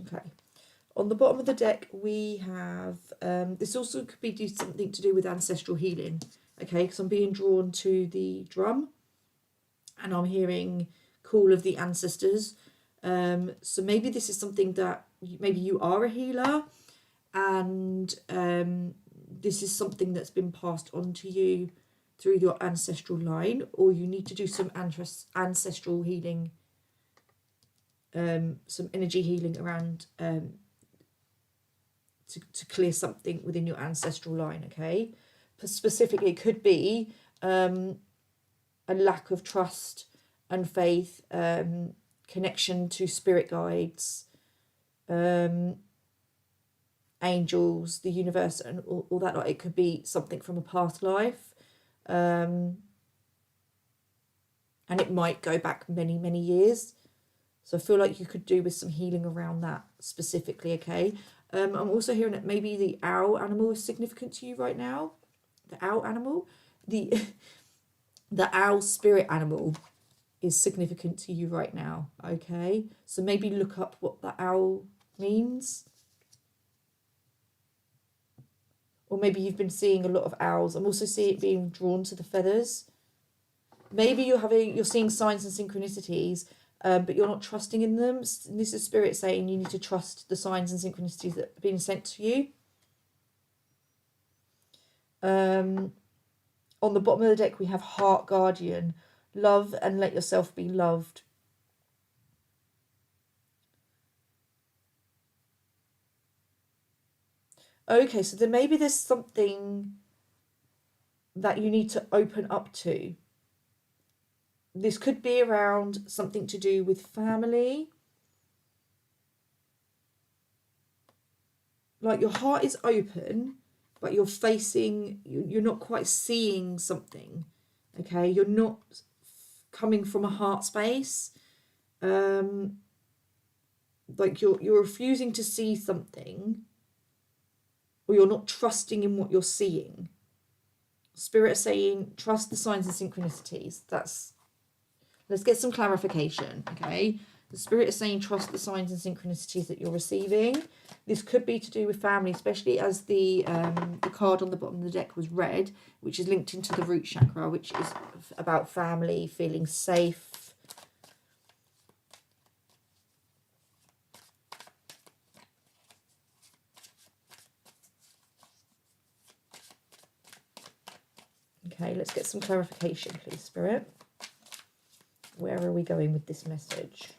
Okay. On the bottom of the deck, we have, this also could be something to do with ancestral healing, okay? Because I'm being drawn to the drum and I'm hearing call of the ancestors. So maybe this is something that maybe you are a healer, and this is something that's been passed on to you through your ancestral line, or you need to do some ancestral healing, some energy healing around to clear something within your ancestral line, okay? Specifically, it could be a lack of trust and faith, connection to spirit guides, angels, the universe, and all that. Like, it could be something from a past life, and it might go back many, many years. So I feel like you could do with some healing around that specifically, okay? I'm also hearing that maybe the owl animal is significant to you right now. The owl animal, the owl spirit animal is significant to you right now, okay? So maybe look up what the owl means. Or maybe you've been seeing a lot of owls. I'm also seeing it being drawn to the feathers. Maybe you're seeing signs and synchronicities, but you're not trusting in them. This is spirit saying you need to trust the signs and synchronicities that are being sent to you. On the bottom of the deck, we have Heart Guardian. Love and let yourself be loved. Okay, so then maybe there's something that you need to open up to. This could be around something to do with family. Like your heart is open, but you're not quite seeing something. Okay, you're not coming from a heart space. Like you're refusing to see something, or you're not trusting in what you're seeing. Spirit is saying, trust the signs and synchronicities. Let's get some clarification, okay? The Spirit is saying, trust the signs and synchronicities that you're receiving. This could be to do with family, especially as the card on the bottom of the deck was red, which is linked into the root chakra, which is about family, feeling safe. Okay, let's get some clarification, please, Spirit. Where are we going with this message?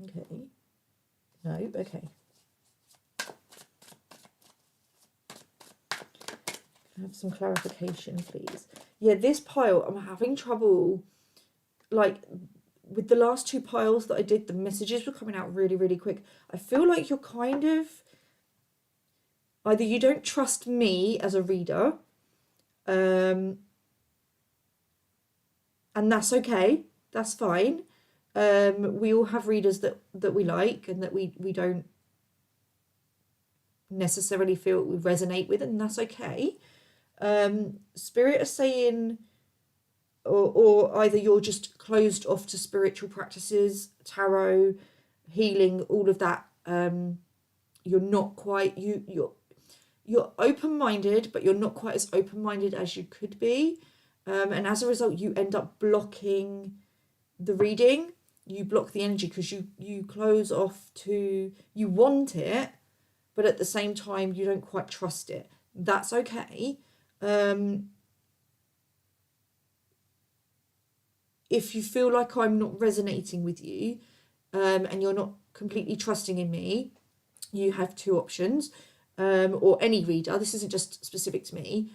Okay. No, okay. Have some clarification, please. Yeah, this pile, I'm having trouble, like, with the last two piles that I did, the messages were coming out really, really quick. I feel like you're kind of, either you don't trust me as a reader, and that's okay, that's fine. We all have readers that we like and that we don't necessarily feel we resonate with, and that's okay. Spirit is saying, or either you're just closed off to spiritual practices, tarot, healing, all of that. You're not quite, you're open-minded, but you're not quite as open-minded as you could be. And as a result, you end up blocking the reading. You block the energy because you close off to, you want it, but at the same time, you don't quite trust it. That's okay. If you feel like I'm not resonating with you, and you're not completely trusting in me, you have two options, or any reader, this isn't just specific to me,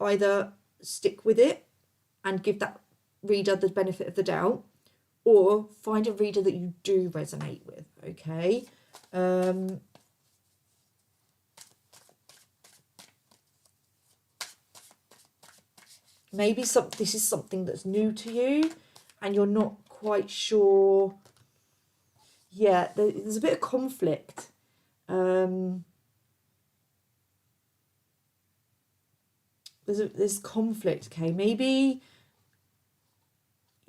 either stick with it and give that reader the benefit of the doubt, or find a reader that you do resonate with, okay? Maybe this is something that's new to you and you're not quite sure. Yeah, there's a bit of conflict. There's conflict, okay? Maybe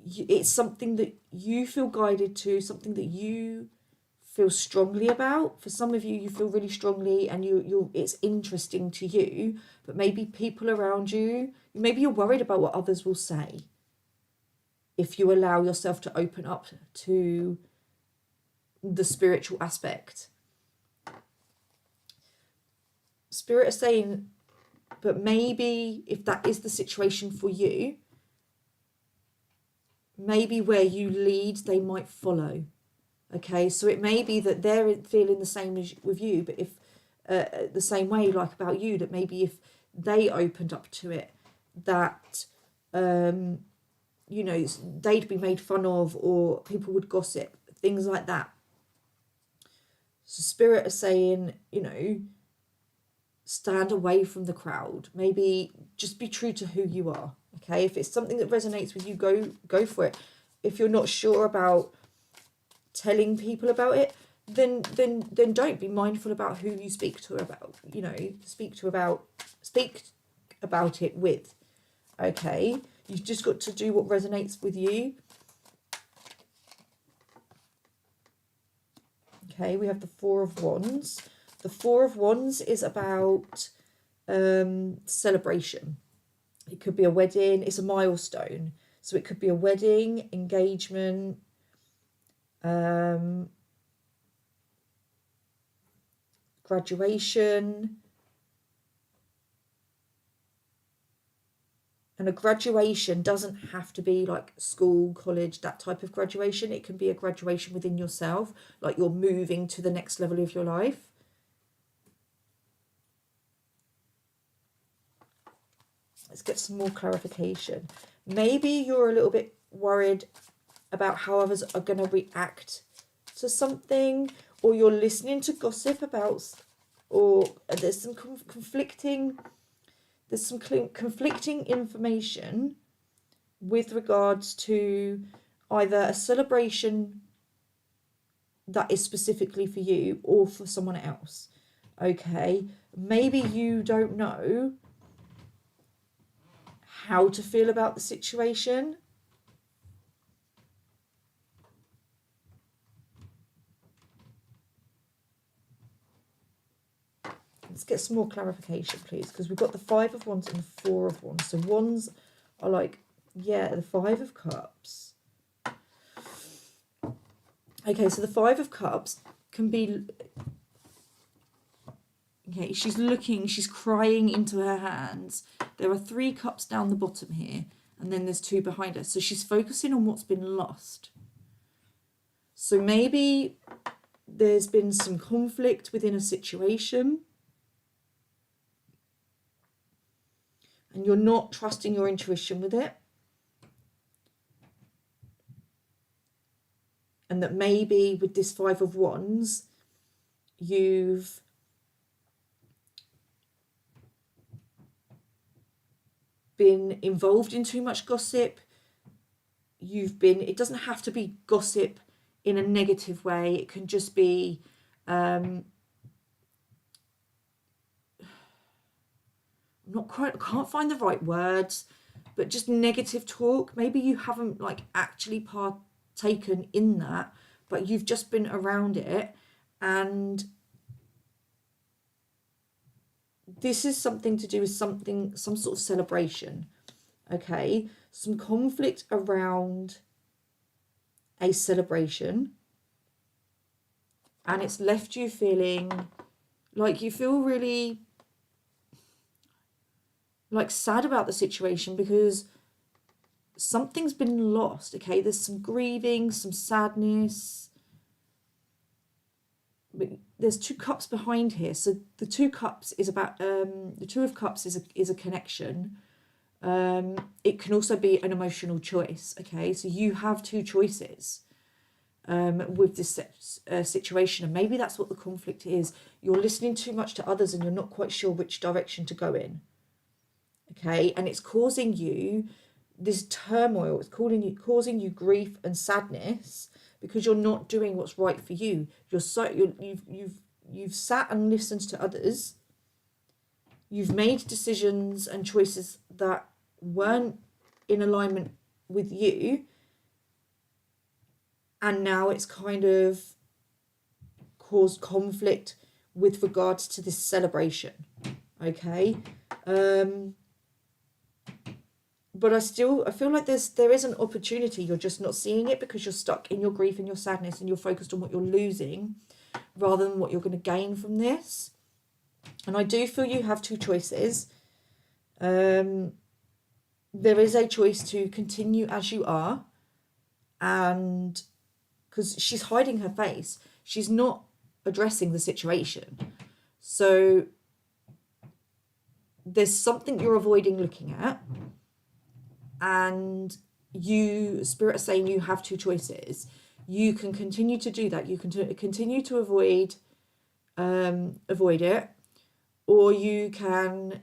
it's something that you feel guided to, something that you feel strongly about. For some of you, you feel really strongly and it's interesting to you, but maybe people around you, maybe you're worried about what others will say if you allow yourself to open up to the spiritual aspect. Spirit is saying, but maybe if that is the situation for you, maybe where you lead, they might follow. Okay, so it may be that they're feeling the same as with you, but if the same way, like about you, that maybe if they opened up to it, that you know, they'd be made fun of, or people would gossip, things like that. So Spirit is saying, you know, stand away from the crowd. Maybe just be true to who you are. Okay, if it's something that resonates with you, go for it. If you're not sure about telling people about it, then don't. Be mindful about who you speak to about, you know, speak about it with. Okay, you've just got to do what resonates with you. Okay, we have the Four of Wands. The Four of Wands is about celebration. It could be a wedding. It's a milestone, so it could be a wedding, engagement, graduation, And a graduation doesn't have to be like school, college, that type of graduation. It can be a graduation within yourself, like you're moving to the next level of your life. Let's get some more clarification. Maybe you're a little bit worried about how others are going to react to something, or you're listening to gossip about, or there's some conflicting information with regards to either a celebration that is specifically for you or for someone else. Okay, maybe you don't know how to feel about the situation. Let's get some more clarification, please, because we've got the 5 of Wands and the 4 of Wands. So wands are like, yeah, the 5 of Cups. Okay, so the 5 of Cups can be, okay, she's crying into her hands. There are 3 cups down the bottom here, and then there's 2 behind her. So she's focusing on what's been lost. So maybe there's been some conflict within a situation, and you're not trusting your intuition with it. And that maybe with this 5 of Wands, you've been involved in too much gossip. It doesn't have to be gossip in a negative way. It can just be, I can't find the right words, but just negative talk. Maybe you haven't like actually partaken in that, but you've just been around it, and this is something to do with some sort of celebration. Okay, some conflict around a celebration, and it's left you feeling like you feel really like sad about the situation because something's been lost. Okay, there's some grieving, some sadness, but there's 2 cups behind here. So the 2 cups is about the 2 of Cups is a connection. It can also be an emotional choice. Okay, so you have 2 choices with this situation, and maybe that's what the conflict is. You're listening too much to others and you're not quite sure which direction to go in. Okay, and it's causing you this turmoil. It's causing you grief and sadness because you're not doing what's right for you. You've sat and listened to others. You've made decisions and choices that weren't in alignment with you, and now it's kind of caused conflict with regards to this celebration. Okay, but I feel like there is an opportunity. You're just not seeing it because you're stuck in your grief and your sadness, and you're focused on what you're losing rather than what you're going to gain from this. And I do feel you have 2 choices. There is a choice to continue as you are, and because she's hiding her face, she's not addressing the situation. So there's something you're avoiding looking at, and Spirit is saying you have 2 choices. You can continue to do that. You can continue to avoid it, or you can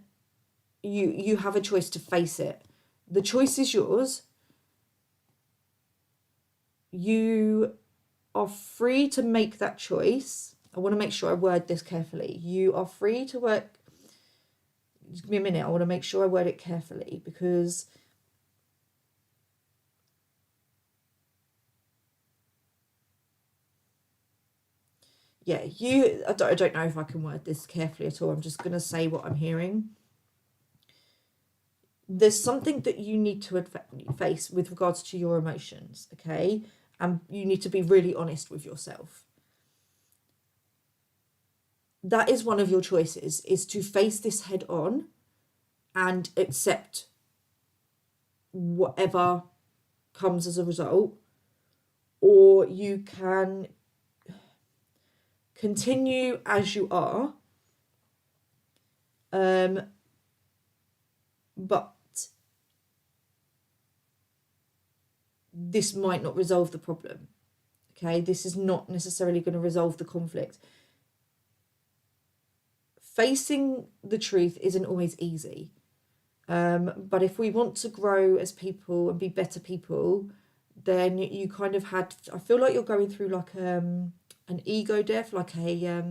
you have a choice to face it. The choice is yours. You are free to make that choice. I want to make sure I word this carefully. You are free to work. Just give me a minute. I want to make sure I word it carefully because yeah, I don't know if I can word this carefully at all. I'm just going to say what I'm hearing. There's something that you need to face with regards to your emotions, okay? And you need to be really honest with yourself. That is one of your choices, is to face this head on and accept whatever comes as a result, or you can continue as you are, but this might not resolve the problem. Okay, this is not necessarily going to resolve the conflict. Facing the truth isn't always easy, but if we want to grow as people and be better people, then you kind of I feel like you're going through like an ego death, like a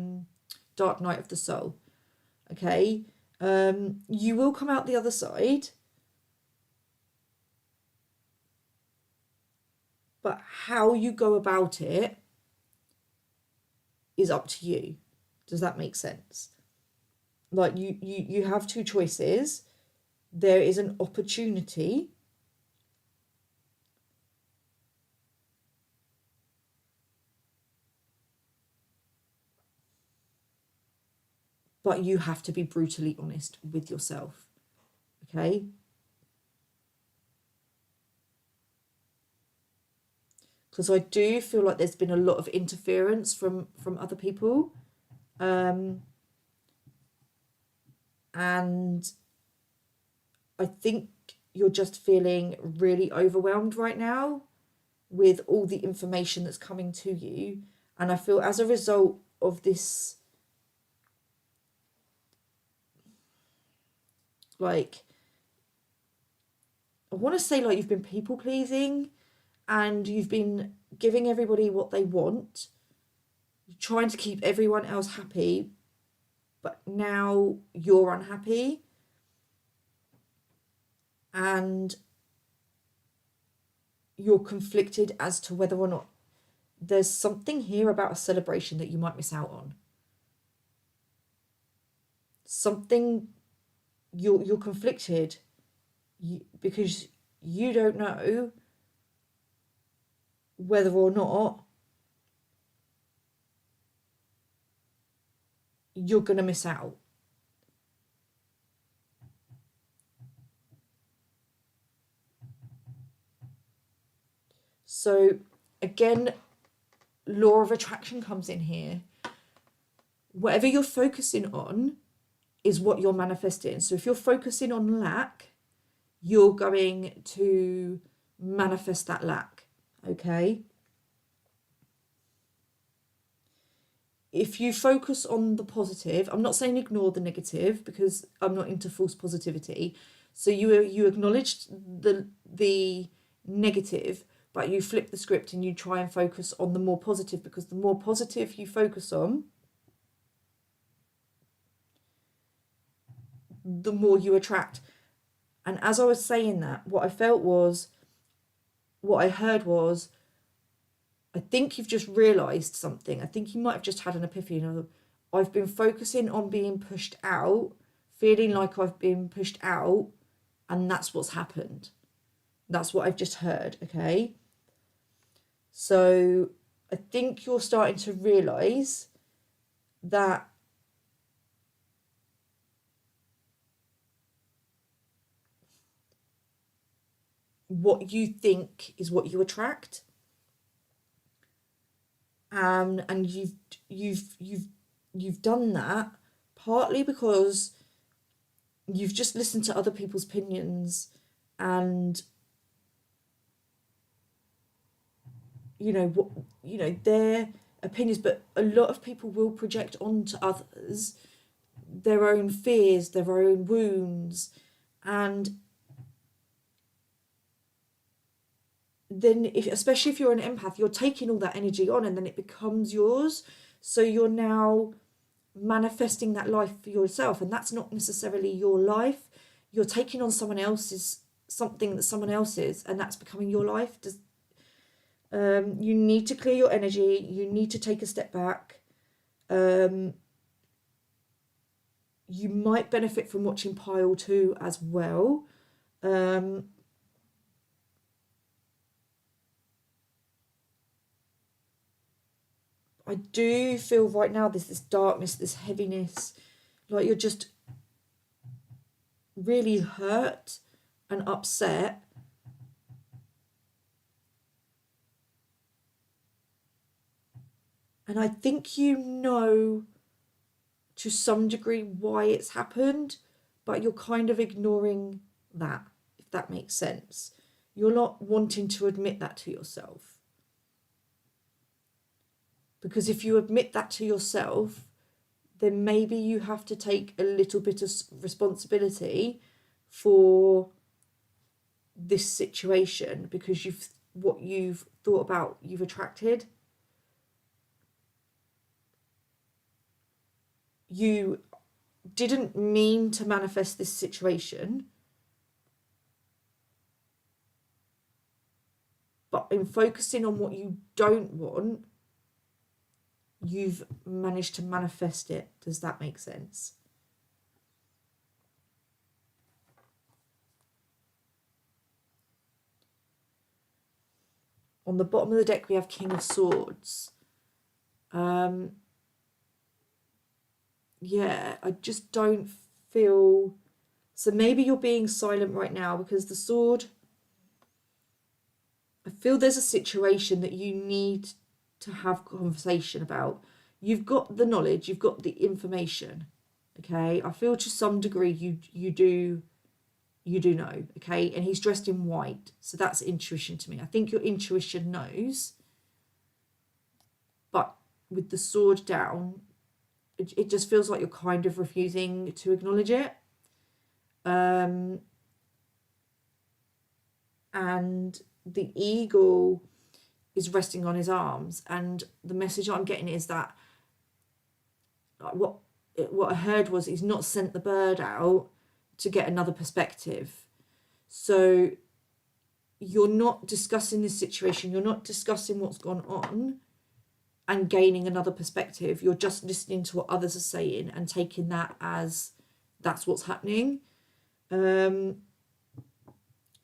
dark night of the soul. Okay, you will come out the other side, but how you go about it is up to you. Does that make sense? Like you have two choices. There is an opportunity but you have to be brutally honest with yourself. Okay? Because I do feel like there's been a lot of interference from other people. And I think you're just feeling really overwhelmed right now with all the information that's coming to you. And I feel as a result of this, like, I want to say like you've been people pleasing and you've been giving everybody what they want, trying to keep everyone else happy, but now you're unhappy. And you're conflicted as to whether or not there's something here about a celebration that you might miss out on. Something you're conflicted because you don't know whether or not you're going to miss out. So again, law of attraction comes in here. Whatever you're focusing on is what you're manifesting. So if you're focusing on lack, you're going to manifest that lack. Okay? If you focus on the positive, I'm not saying ignore the negative because I'm not into false positivity. So you acknowledge the negative, but you flip the script and you try and focus on the more positive, because the more positive you focus on, the more you attract. And as I was saying that, what I heard was, I think you've just realised something. I think you might have just had an epiphany. I've been focusing on being pushed out, feeling like I've been pushed out, and that's what's happened. That's what I've just heard, okay? So I think you're starting to realise that what you think is what you attract. And you've done that partly because you've just listened to other people's opinions and their opinions, but a lot of people will project onto others their own fears, their own wounds, and then especially if you're an empath, you're taking all that energy on and then it becomes yours. So you're now manifesting that life for yourself, and that's not necessarily your life. You're taking on something that someone else is, and that's becoming your life. You need to clear your energy. You need to take a step back. You might benefit from watching Pile 2 as well. I do feel right now there's this darkness, this heaviness, like you're just really hurt and upset, And I think you know to some degree why it's happened, but you're kind of ignoring that, if that makes sense. You're not wanting to admit that to yourself. Because if you admit that to yourself, then maybe you have to take a little bit of responsibility for this situation, because what you've thought about, you've attracted. You didn't mean to manifest this situation, but in focusing on what you don't want, you've managed to manifest it. Does that make sense? On the bottom of the deck, we have King of Swords. Yeah, I just don't feel... So maybe you're being silent right now because the sword... I feel there's a situation that you need to have conversation about. You've got the knowledge, you've got the information, okay? I feel to some degree you do know, okay? And he's dressed in white, so that's intuition to me. I think your intuition knows, but with the sword down, it just feels like you're kind of refusing to acknowledge it. And the eagle is resting on his arms, and the message I'm getting is that what I heard was he's not sent the bird out to get another perspective. So you're not discussing this situation, you're not discussing what's gone on and gaining another perspective. You're just listening to what others are saying and taking that as that's what's happening. And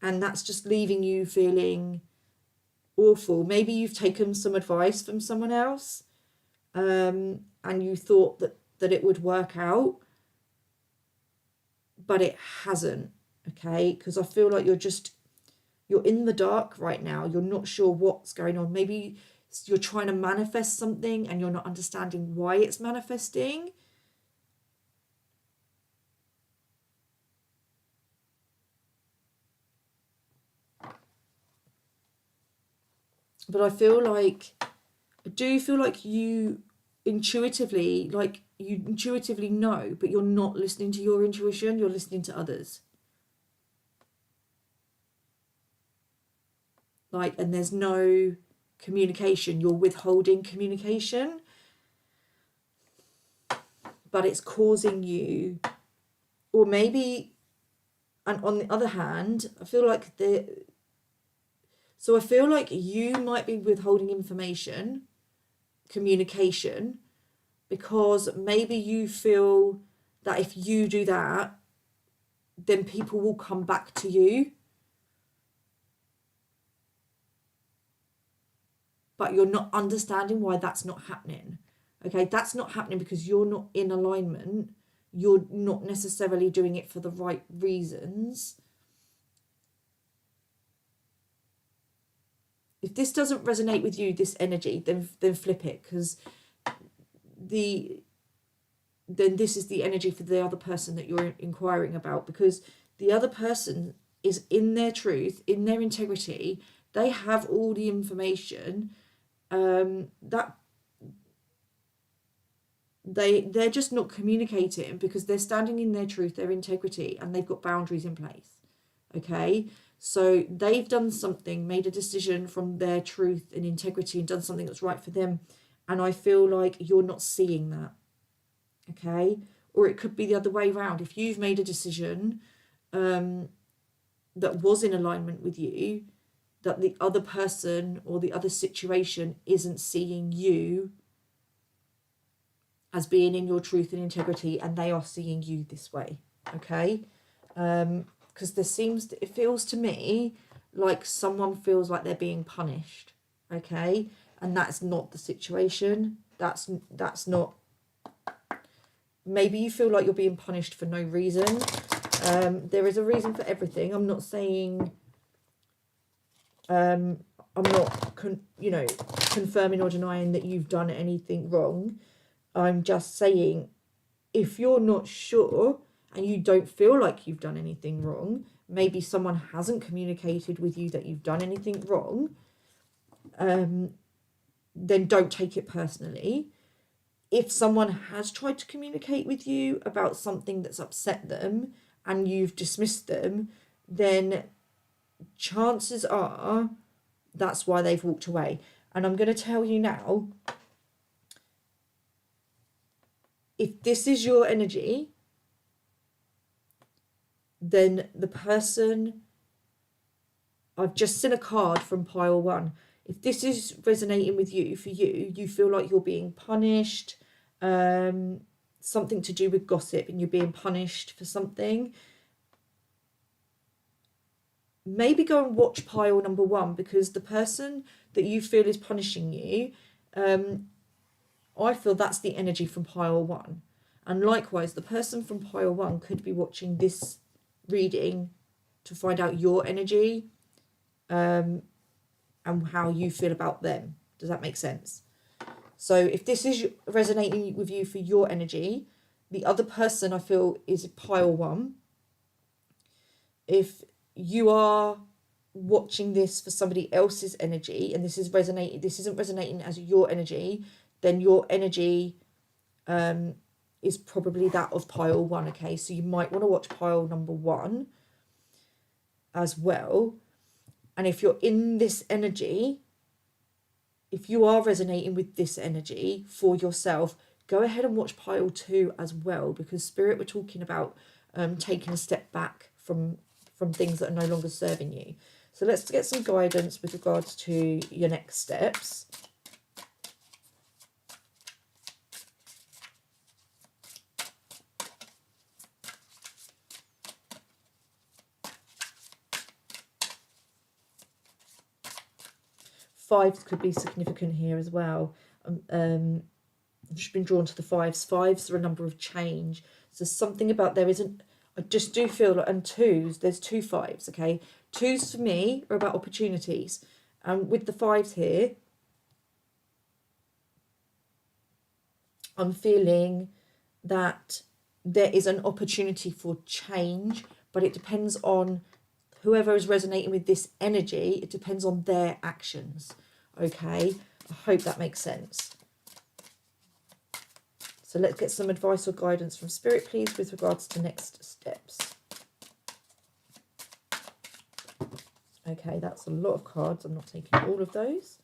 that's just leaving you feeling awful. Maybe you've taken some advice from someone else, and you thought that it would work out, but it hasn't, okay? Because I feel like you're in the dark right now. You're not sure what's going on. Maybe you're trying to manifest something and you're not understanding why it's manifesting. But I do feel like you intuitively know, but you're not listening to your intuition, you're listening to others. And there's no communication, you're withholding communication, but it's causing you, or maybe, and on the other hand, I feel like you might be withholding information, communication, because maybe you feel that if you do that, then people will come back to you. But you're not understanding why that's not happening. Okay, that's not happening because you're not in alignment. You're not necessarily doing it for the right reasons. If this doesn't resonate with you, this energy, then flip it, because then this is the energy for the other person that you're inquiring about, because the other person is in their truth, in their integrity. They have all the information. That they're just not communicating because they're standing in their truth, their integrity, and they've got boundaries in place. Okay, so they've done something, made a decision from their truth and integrity, and done something that's right for them, and I feel like you're not seeing that. Okay, or it could be the other way around. If you've made a decision that was in alignment with you, that the other person or the other situation isn't seeing you as being in your truth and integrity, and they are seeing you this way. Okay, because it feels to me like someone feels like they're being punished. Okay, and that's not the situation. That's not. Maybe you feel like you're being punished for no reason. There is a reason for everything. I'm not saying I'm not, confirming or denying that you've done anything wrong. I'm just saying, if you're not sure and you don't feel like you've done anything wrong, maybe someone hasn't communicated with you that you've done anything wrong, then don't take it personally. If someone has tried to communicate with you about something that's upset them and you've dismissed them, then chances are that's why they've walked away. And I'm going to tell you now, if this is your energy, then the person, I've just seen a card from pile 1. If this is resonating with you, for you, you feel like you're being punished, something to do with gossip, and you're being punished for something, maybe go and watch pile number 1, because the person that you feel is punishing you, I feel that's the energy from pile 1. And likewise, the person from pile 1 could be watching this reading to find out your energy, and how you feel about them. Does that make sense? So if this is resonating with you for your energy, the other person I feel is pile 1. If you are watching this for somebody else's energy and this isn't resonating as your energy, then your energy is probably that of pile 1. Okay, so you might want to watch pile number 1 as well. And if you're in this energy, if you are resonating with this energy for yourself, go ahead and watch pile 2 as well, because Spirit were talking about taking a step back from things that are no longer serving you. So let's get some guidance with regards to your next steps. Fives could be significant here as well. I've just been drawn to the fives. Fives are a number of change. So something about there isn't, I just do feel like, and twos, there's 2 5s, okay? Twos for me are about opportunities. And with the 5s here, I'm feeling that there is an opportunity for change, but it depends on whoever is resonating with this energy. It depends on their actions, okay? I hope that makes sense. So let's get some advice or guidance from Spirit, please, with regards to next steps. Okay, that's a lot of cards. I'm not taking all of those.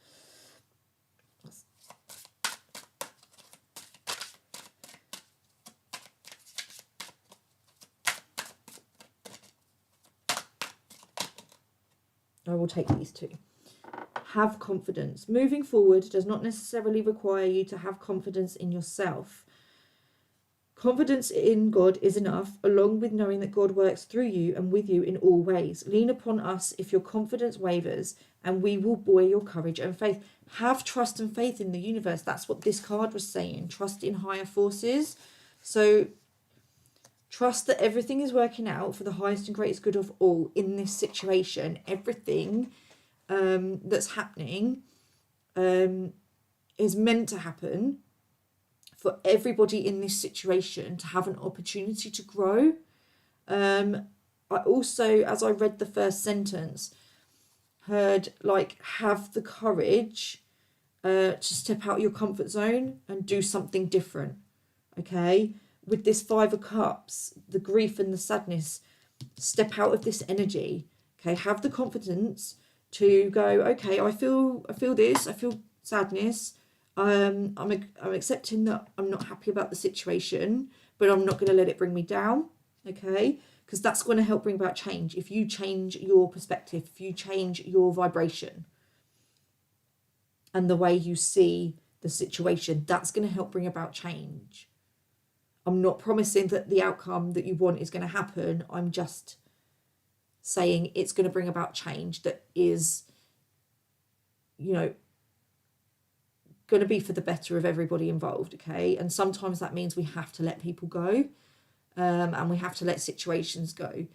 I will take these 2. Have confidence. Moving forward does not necessarily require you to have confidence in yourself. Confidence in God is enough, along with knowing that God works through you and with you in all ways. Lean upon us if your confidence wavers, and we will buoy your courage and faith. Have trust and faith in the universe. That's what this card was saying. Trust in higher forces. So trust that everything is working out for the highest and greatest good of all in this situation. Everything that's happening is meant to happen for everybody in this situation to have an opportunity to grow. I also, as I read the first sentence, heard like, have the courage to step out of your comfort zone and do something different. Okay, with this 5 of Cups, the grief and the sadness, step out of this energy. Okay, have the confidence to go, okay, I feel this, I feel sadness. I'm accepting that I'm not happy about the situation, but I'm not going to let it bring me down. Okay, because that's going to help bring about change. If you change your perspective, if you change your vibration and the way you see the situation, that's going to help bring about change. I'm not promising that the outcome that you want is going to happen. I'm just saying it's going to bring about change that is, going to be for the better of everybody involved, okay? And sometimes that means we have to let people go, and we have to let situations go.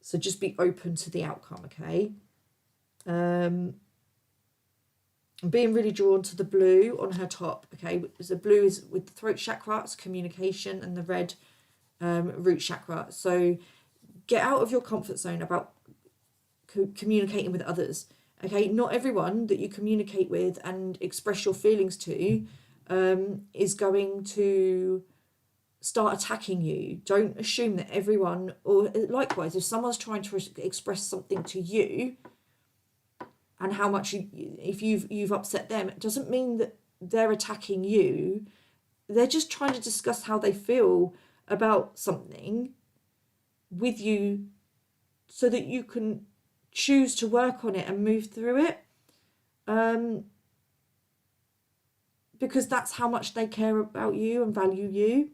So just be open to the outcome, okay? I'm being really drawn to the blue on her top, okay? The blue is with the throat chakra, it's communication, and the red root chakra. So get out of your comfort zone about communicating with others, okay? Not everyone that you communicate with and express your feelings to is going to start attacking you. Don't assume that everyone, or likewise, if someone's trying to express something to you and how much if you've upset them, it doesn't mean that they're attacking you. They're just trying to discuss how they feel about something with you so that you can choose to work on it and move through it, because that's how much they care about you and value you.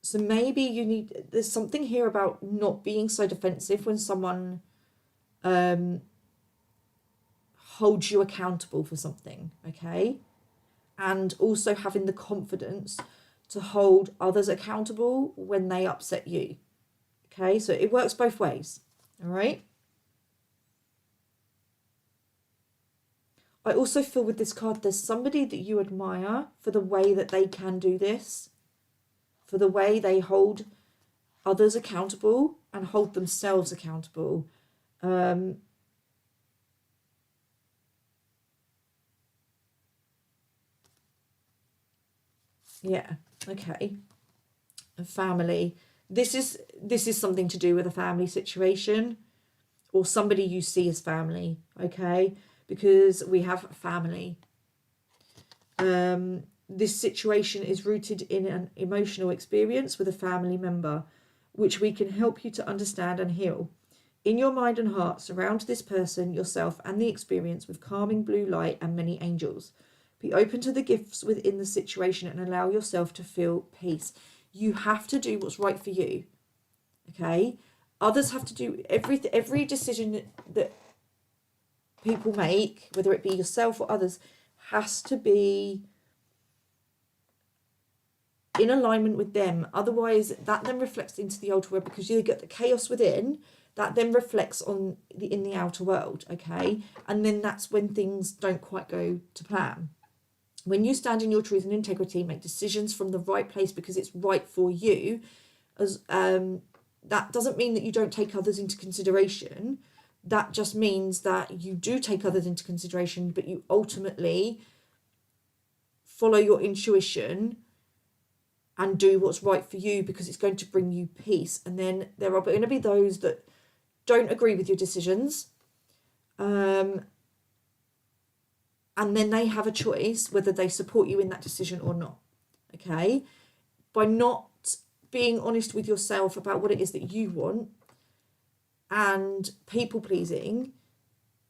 So maybe there's something here about not being so defensive when someone holds you accountable for something, okay? And also having the confidence to hold others accountable when they upset you, okay? So it works both ways, all right? I also feel with this card, there's somebody that you admire for the way that they can do this, for the way they hold others accountable and hold themselves accountable. Yeah, okay. A family. This is something to do with a family situation or somebody you see as family, okay? Because we have family. This situation is rooted in an emotional experience with a family member, which we can help you to understand and heal. In your mind and heart, surround this person, yourself, and the experience with calming blue light and many angels. Be open to the gifts within the situation and allow yourself to feel peace. You have to do what's right for you, okay? Others have to do every decision that people make, whether it be yourself or others, has to be in alignment with them. Otherwise, that then reflects into the outer world, because you get the chaos within that then reflects on in the outer world, okay? And then that's when things don't quite go to plan. When you stand in your truth and integrity, make decisions from the right place because it's right for you, as that doesn't mean that you don't take others into consideration. That just means that you do take others into consideration, but you ultimately follow your intuition and do what's right for you because it's going to bring you peace. And then there are going to be those that don't agree with your decisions. And then they have a choice whether they support you in that decision or not. Okay? By not being honest with yourself about what it is that you want and people pleasing,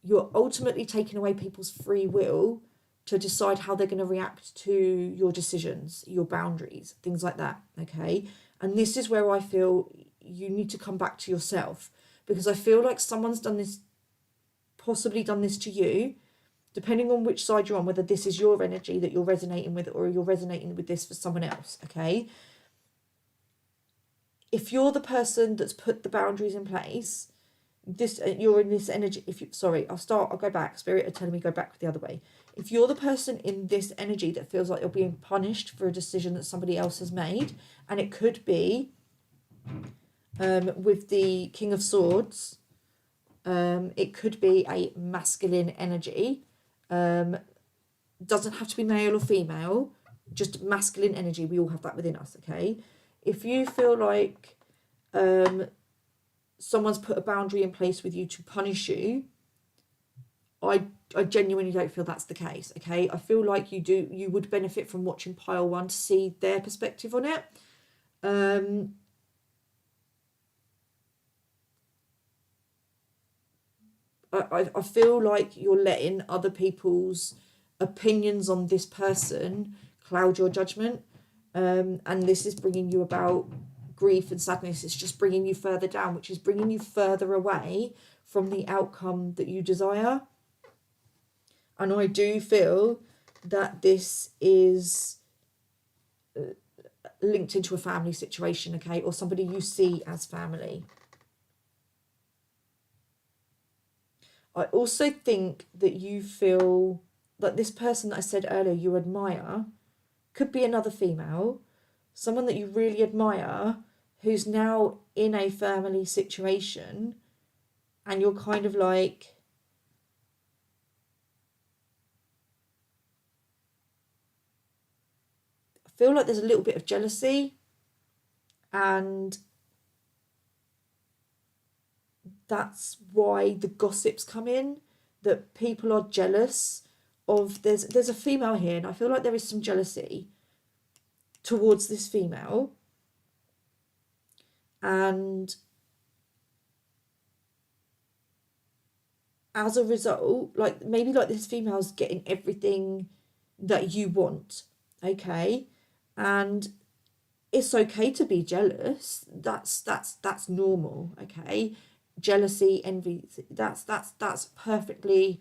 you're ultimately taking away people's free will to decide how they're going to react to your decisions, your boundaries, things like that. Okay? And this is where I feel you need to come back to yourself, because I feel like someone's possibly done this to you, depending on which side you're on, whether this is your energy that you're resonating with or you're resonating with this for someone else, okay? If you're the person that's put the boundaries in place, you're in this energy. I'll go back. Spirit are telling me go back the other way. If you're the person in this energy that feels like you're being punished for a decision that somebody else has made, and it could be with the King of Swords, it could be a masculine energy. Doesn't have to be male or female, just masculine energy. We all have that within us, okay? If you feel like someone's put a boundary in place with you to punish you, I genuinely don't feel that's the case, okay? I feel like you would benefit from watching pile one to see their perspective on it. I feel like you're letting other people's opinions on this person cloud your judgment, and this is bringing you about grief and sadness. It's just bringing you further down, which is bringing you further away from the outcome that you desire. And I do feel that this is linked into a family situation, okay, or somebody you see as family. I also think that you feel like this person that I said earlier you admire could be another female, someone that you really admire who's now in a family situation, and you're kind of like, I feel like there's a little bit of jealousy, and that's why the gossips come in, that people are jealous of, there's a female here, and I feel like there is some jealousy towards this female, and as a result, like maybe like this female's getting everything that you want, okay, and it's okay to be jealous. That's normal, okay. Jealousy, envy, that's perfectly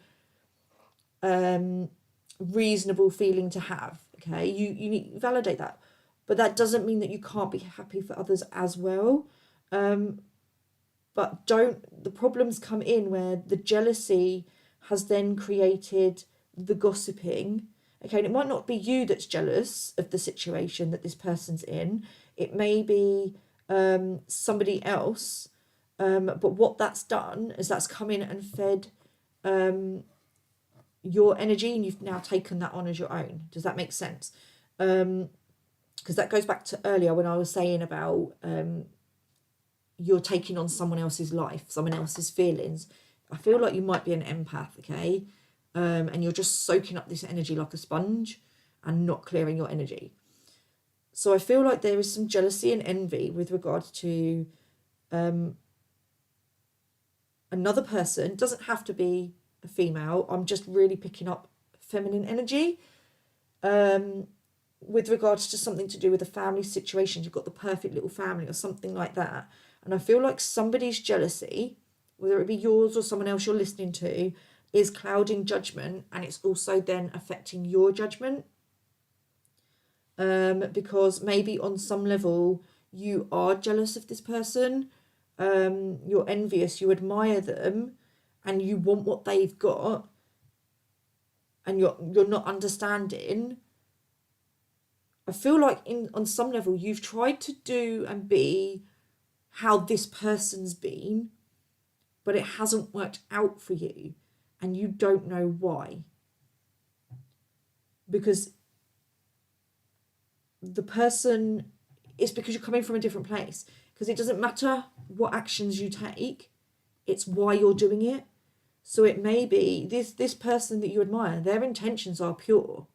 reasonable feeling to have, okay. You need to validate that, but that doesn't mean that you can't be happy for others as well. But the problems come in where the jealousy has then created the gossiping, okay. And it might not be you that's jealous of the situation that this person's in, it may be somebody else, but what that's done is that's come in and fed your energy, and you've now taken that on as your own. Does that make sense? Because that goes back to earlier when I was saying about you're taking on someone else's life, someone else's feelings. I feel like you might be an empath, okay? And you're just soaking up this energy like a sponge and not clearing your energy. So I feel like there is some jealousy and envy with regard to another person. It doesn't have to be a female. I'm just really picking up feminine energy. With regards to something to do with a family situation, you've got the perfect little family or something like that. And I feel like somebody's jealousy, whether it be yours or someone else you're listening to, is clouding judgment, and it's also then affecting your judgment. Because maybe on some level you are jealous of this person, you're envious, you admire them, and you want what they've got, and you're not understanding. I feel like on some level you've tried to do and be how this person's been, but it hasn't worked out for you, and you don't know why. Because the person, it's because you're coming from a different place. Because it doesn't matter what actions you take, it's why you're doing it. So it may be this person that you admire, their intentions are pure,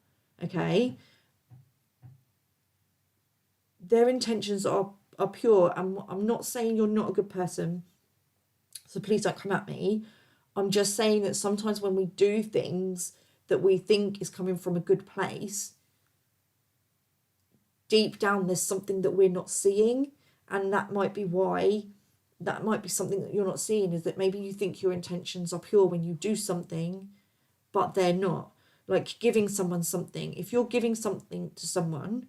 okay? Their intentions are pure, and I'm not saying you're not a good person, so please don't come at me. I'm just saying that sometimes when we do things that we think is coming from a good place, deep down there's something that we're not seeing, and that might be why, that might be something that you're not seeing, is that maybe you think your intentions are pure when you do something, but they're not. Like giving someone something, if you're giving something to someone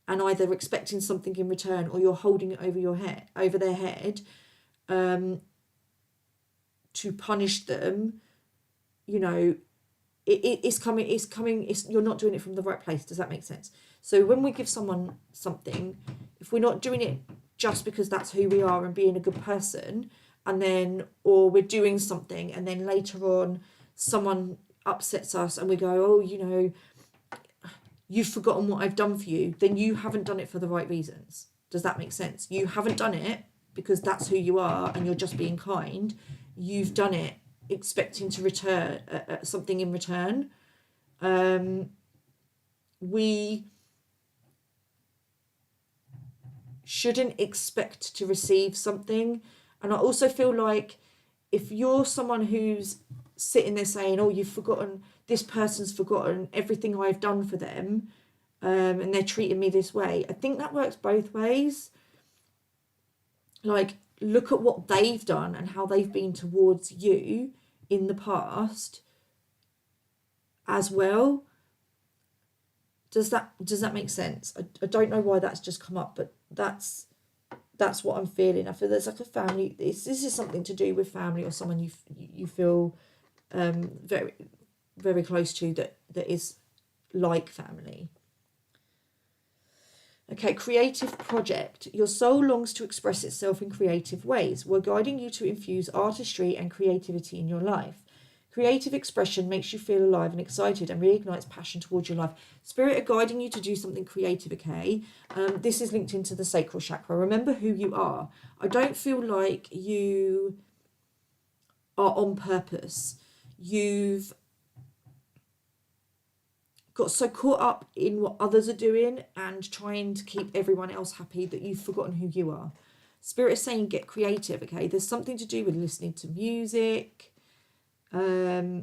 and either expecting something in return, or you're holding it over their head to punish them, you know, it's you're not doing it from the right place. Does that make sense? So when we give someone something, if we're not doing it just because that's who we are and being a good person, and then, or we're doing something and then later on someone upsets us and we go, oh, you know, you've forgotten what I've done for you, then you haven't done it for the right reasons. Does that make sense? You haven't done it because that's who you are and you're just being kind. You've done it expecting to return something in return. We shouldn't expect to receive something. And I also feel like if you're someone who's sitting there saying, oh, you've forgotten, this person's forgotten everything I've done for them, and they're treating me this way, I think that works both ways. Like, look at what they've done and how they've been towards you in the past as well. Does that make sense? I don't know why that's just come up, but that's what I'm feeling. I feel there's like a family. This is something to do with family or someone you feel very very close to that is like family. Okay, creative project. Your soul longs to express itself in creative ways. We're guiding you to infuse artistry and creativity in your life. Creative expression makes you feel alive and excited and reignites passion towards your life. Spirit are guiding you to do something creative, okay? This is linked into the sacral chakra. Remember who you are. I don't feel like you are on purpose. You've got so caught up in what others are doing and trying to keep everyone else happy that you've forgotten who you are. Spirit is saying get creative, okay? There's something to do with listening to music. I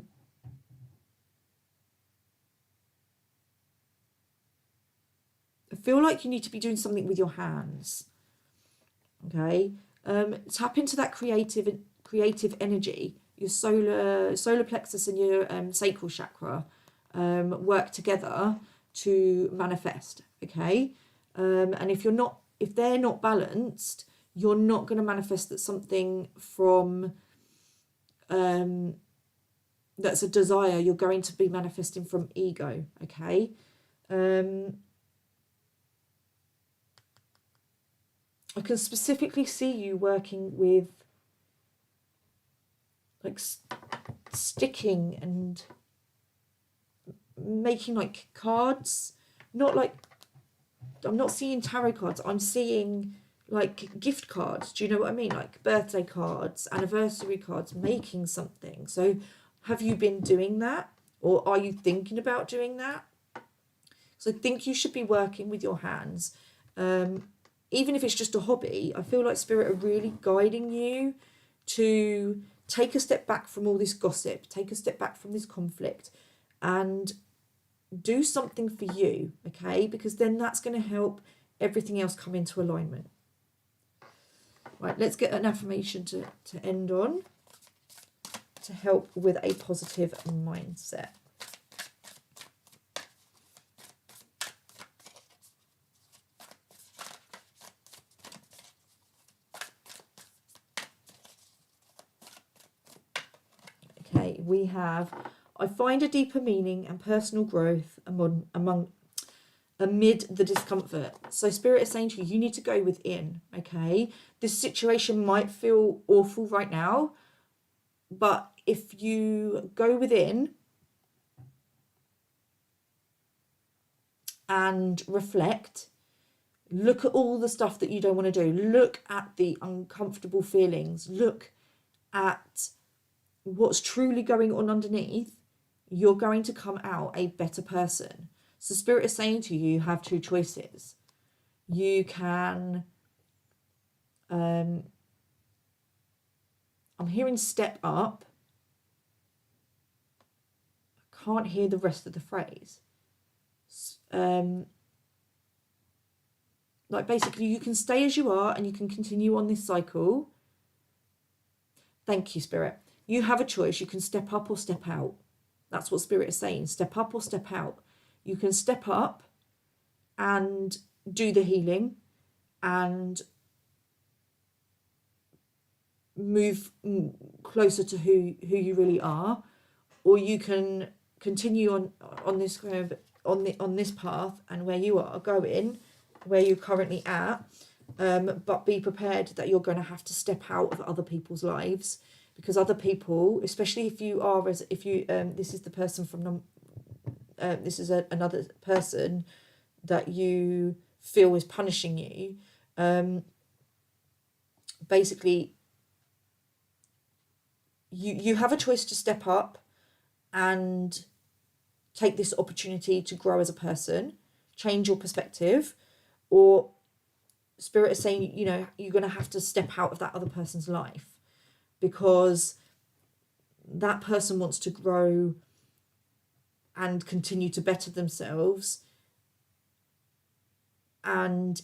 feel like you need to be doing something with your hands, okay? Tap into that creative energy. Your solar plexus and your sacral chakra work together to manifest, okay? And if they're not balanced, you're not going to manifest that something from that's a desire. You're going to be manifesting from ego, okay? I can specifically see you working with like sticking and making like cards. Not like, I'm not seeing tarot cards, I'm seeing like gift cards. Do you know what I mean? Like birthday cards, anniversary cards, making something. So have you been doing that, or are you thinking about doing that? So I think you should be working with your hands. Even if it's just a hobby, I feel like Spirit are really guiding you to take a step back from all this gossip, take a step back from this conflict, and do something for you, okay? Because then that's going to help everything else come into alignment. Right, let's get an affirmation to end on to help with a positive mindset. Okay, we have, I find a deeper meaning and personal growth amid the discomfort. So Spirit is saying to you, you need to go within, okay? This situation might feel awful right now, but if you go within and reflect, look at all the stuff that you don't want to do, look at the uncomfortable feelings, look at what's truly going on underneath, you're going to come out a better person. So Spirit is saying to you, you have two choices. You can, I'm hearing step up. I can't hear the rest of the phrase. Like basically you can stay as you are and you can continue on this cycle. Thank you, Spirit. You have a choice. You can step up or step out. That's what Spirit is saying. Step up or step out. You can step up and do the healing and move closer to who you really are, or you can continue on this kind of on this path and where you are going, where you're currently at, but be prepared that you're going to have to step out of other people's lives, because other people, especially if you this is the person from this is another person that you feel is punishing you, basically you have a choice to step up and take this opportunity to grow as a person, change your perspective, or Spirit is saying, you know, you're going to have to step out of that other person's life because that person wants to grow and continue to better themselves, and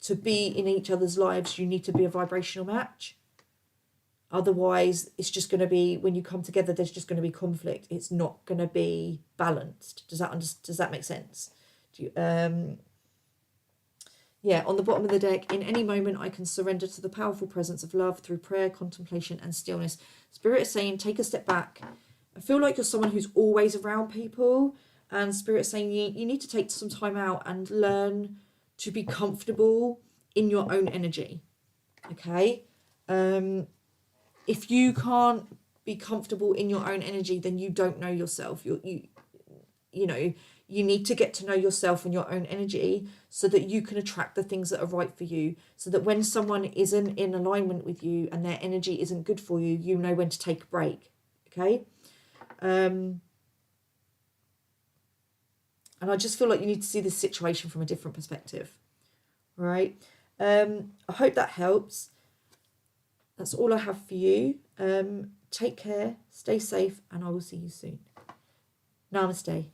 to be in each other's lives you need to be a vibrational match. Otherwise, it's just going to be, when you come together, there's just going to be conflict. It's not going to be balanced. Does that make sense? Yeah, on the bottom of the deck, in any moment, I can surrender to the powerful presence of love through prayer, contemplation, and stillness. Spirit is saying, take a step back. I feel like you're someone who's always around people, and Spirit is saying you need to take some time out and learn to be comfortable in your own energy. Okay? If you can't be comfortable in your own energy, then you don't know yourself. You need to get to know yourself and your own energy so that you can attract the things that are right for you, so that when someone isn't in alignment with you and their energy isn't good for you, you know when to take a break. Okay? And I just feel like you need to see this situation from a different perspective. All right? I hope that helps. That's all I have for you. Take care, stay safe, and I will see you soon. Namaste.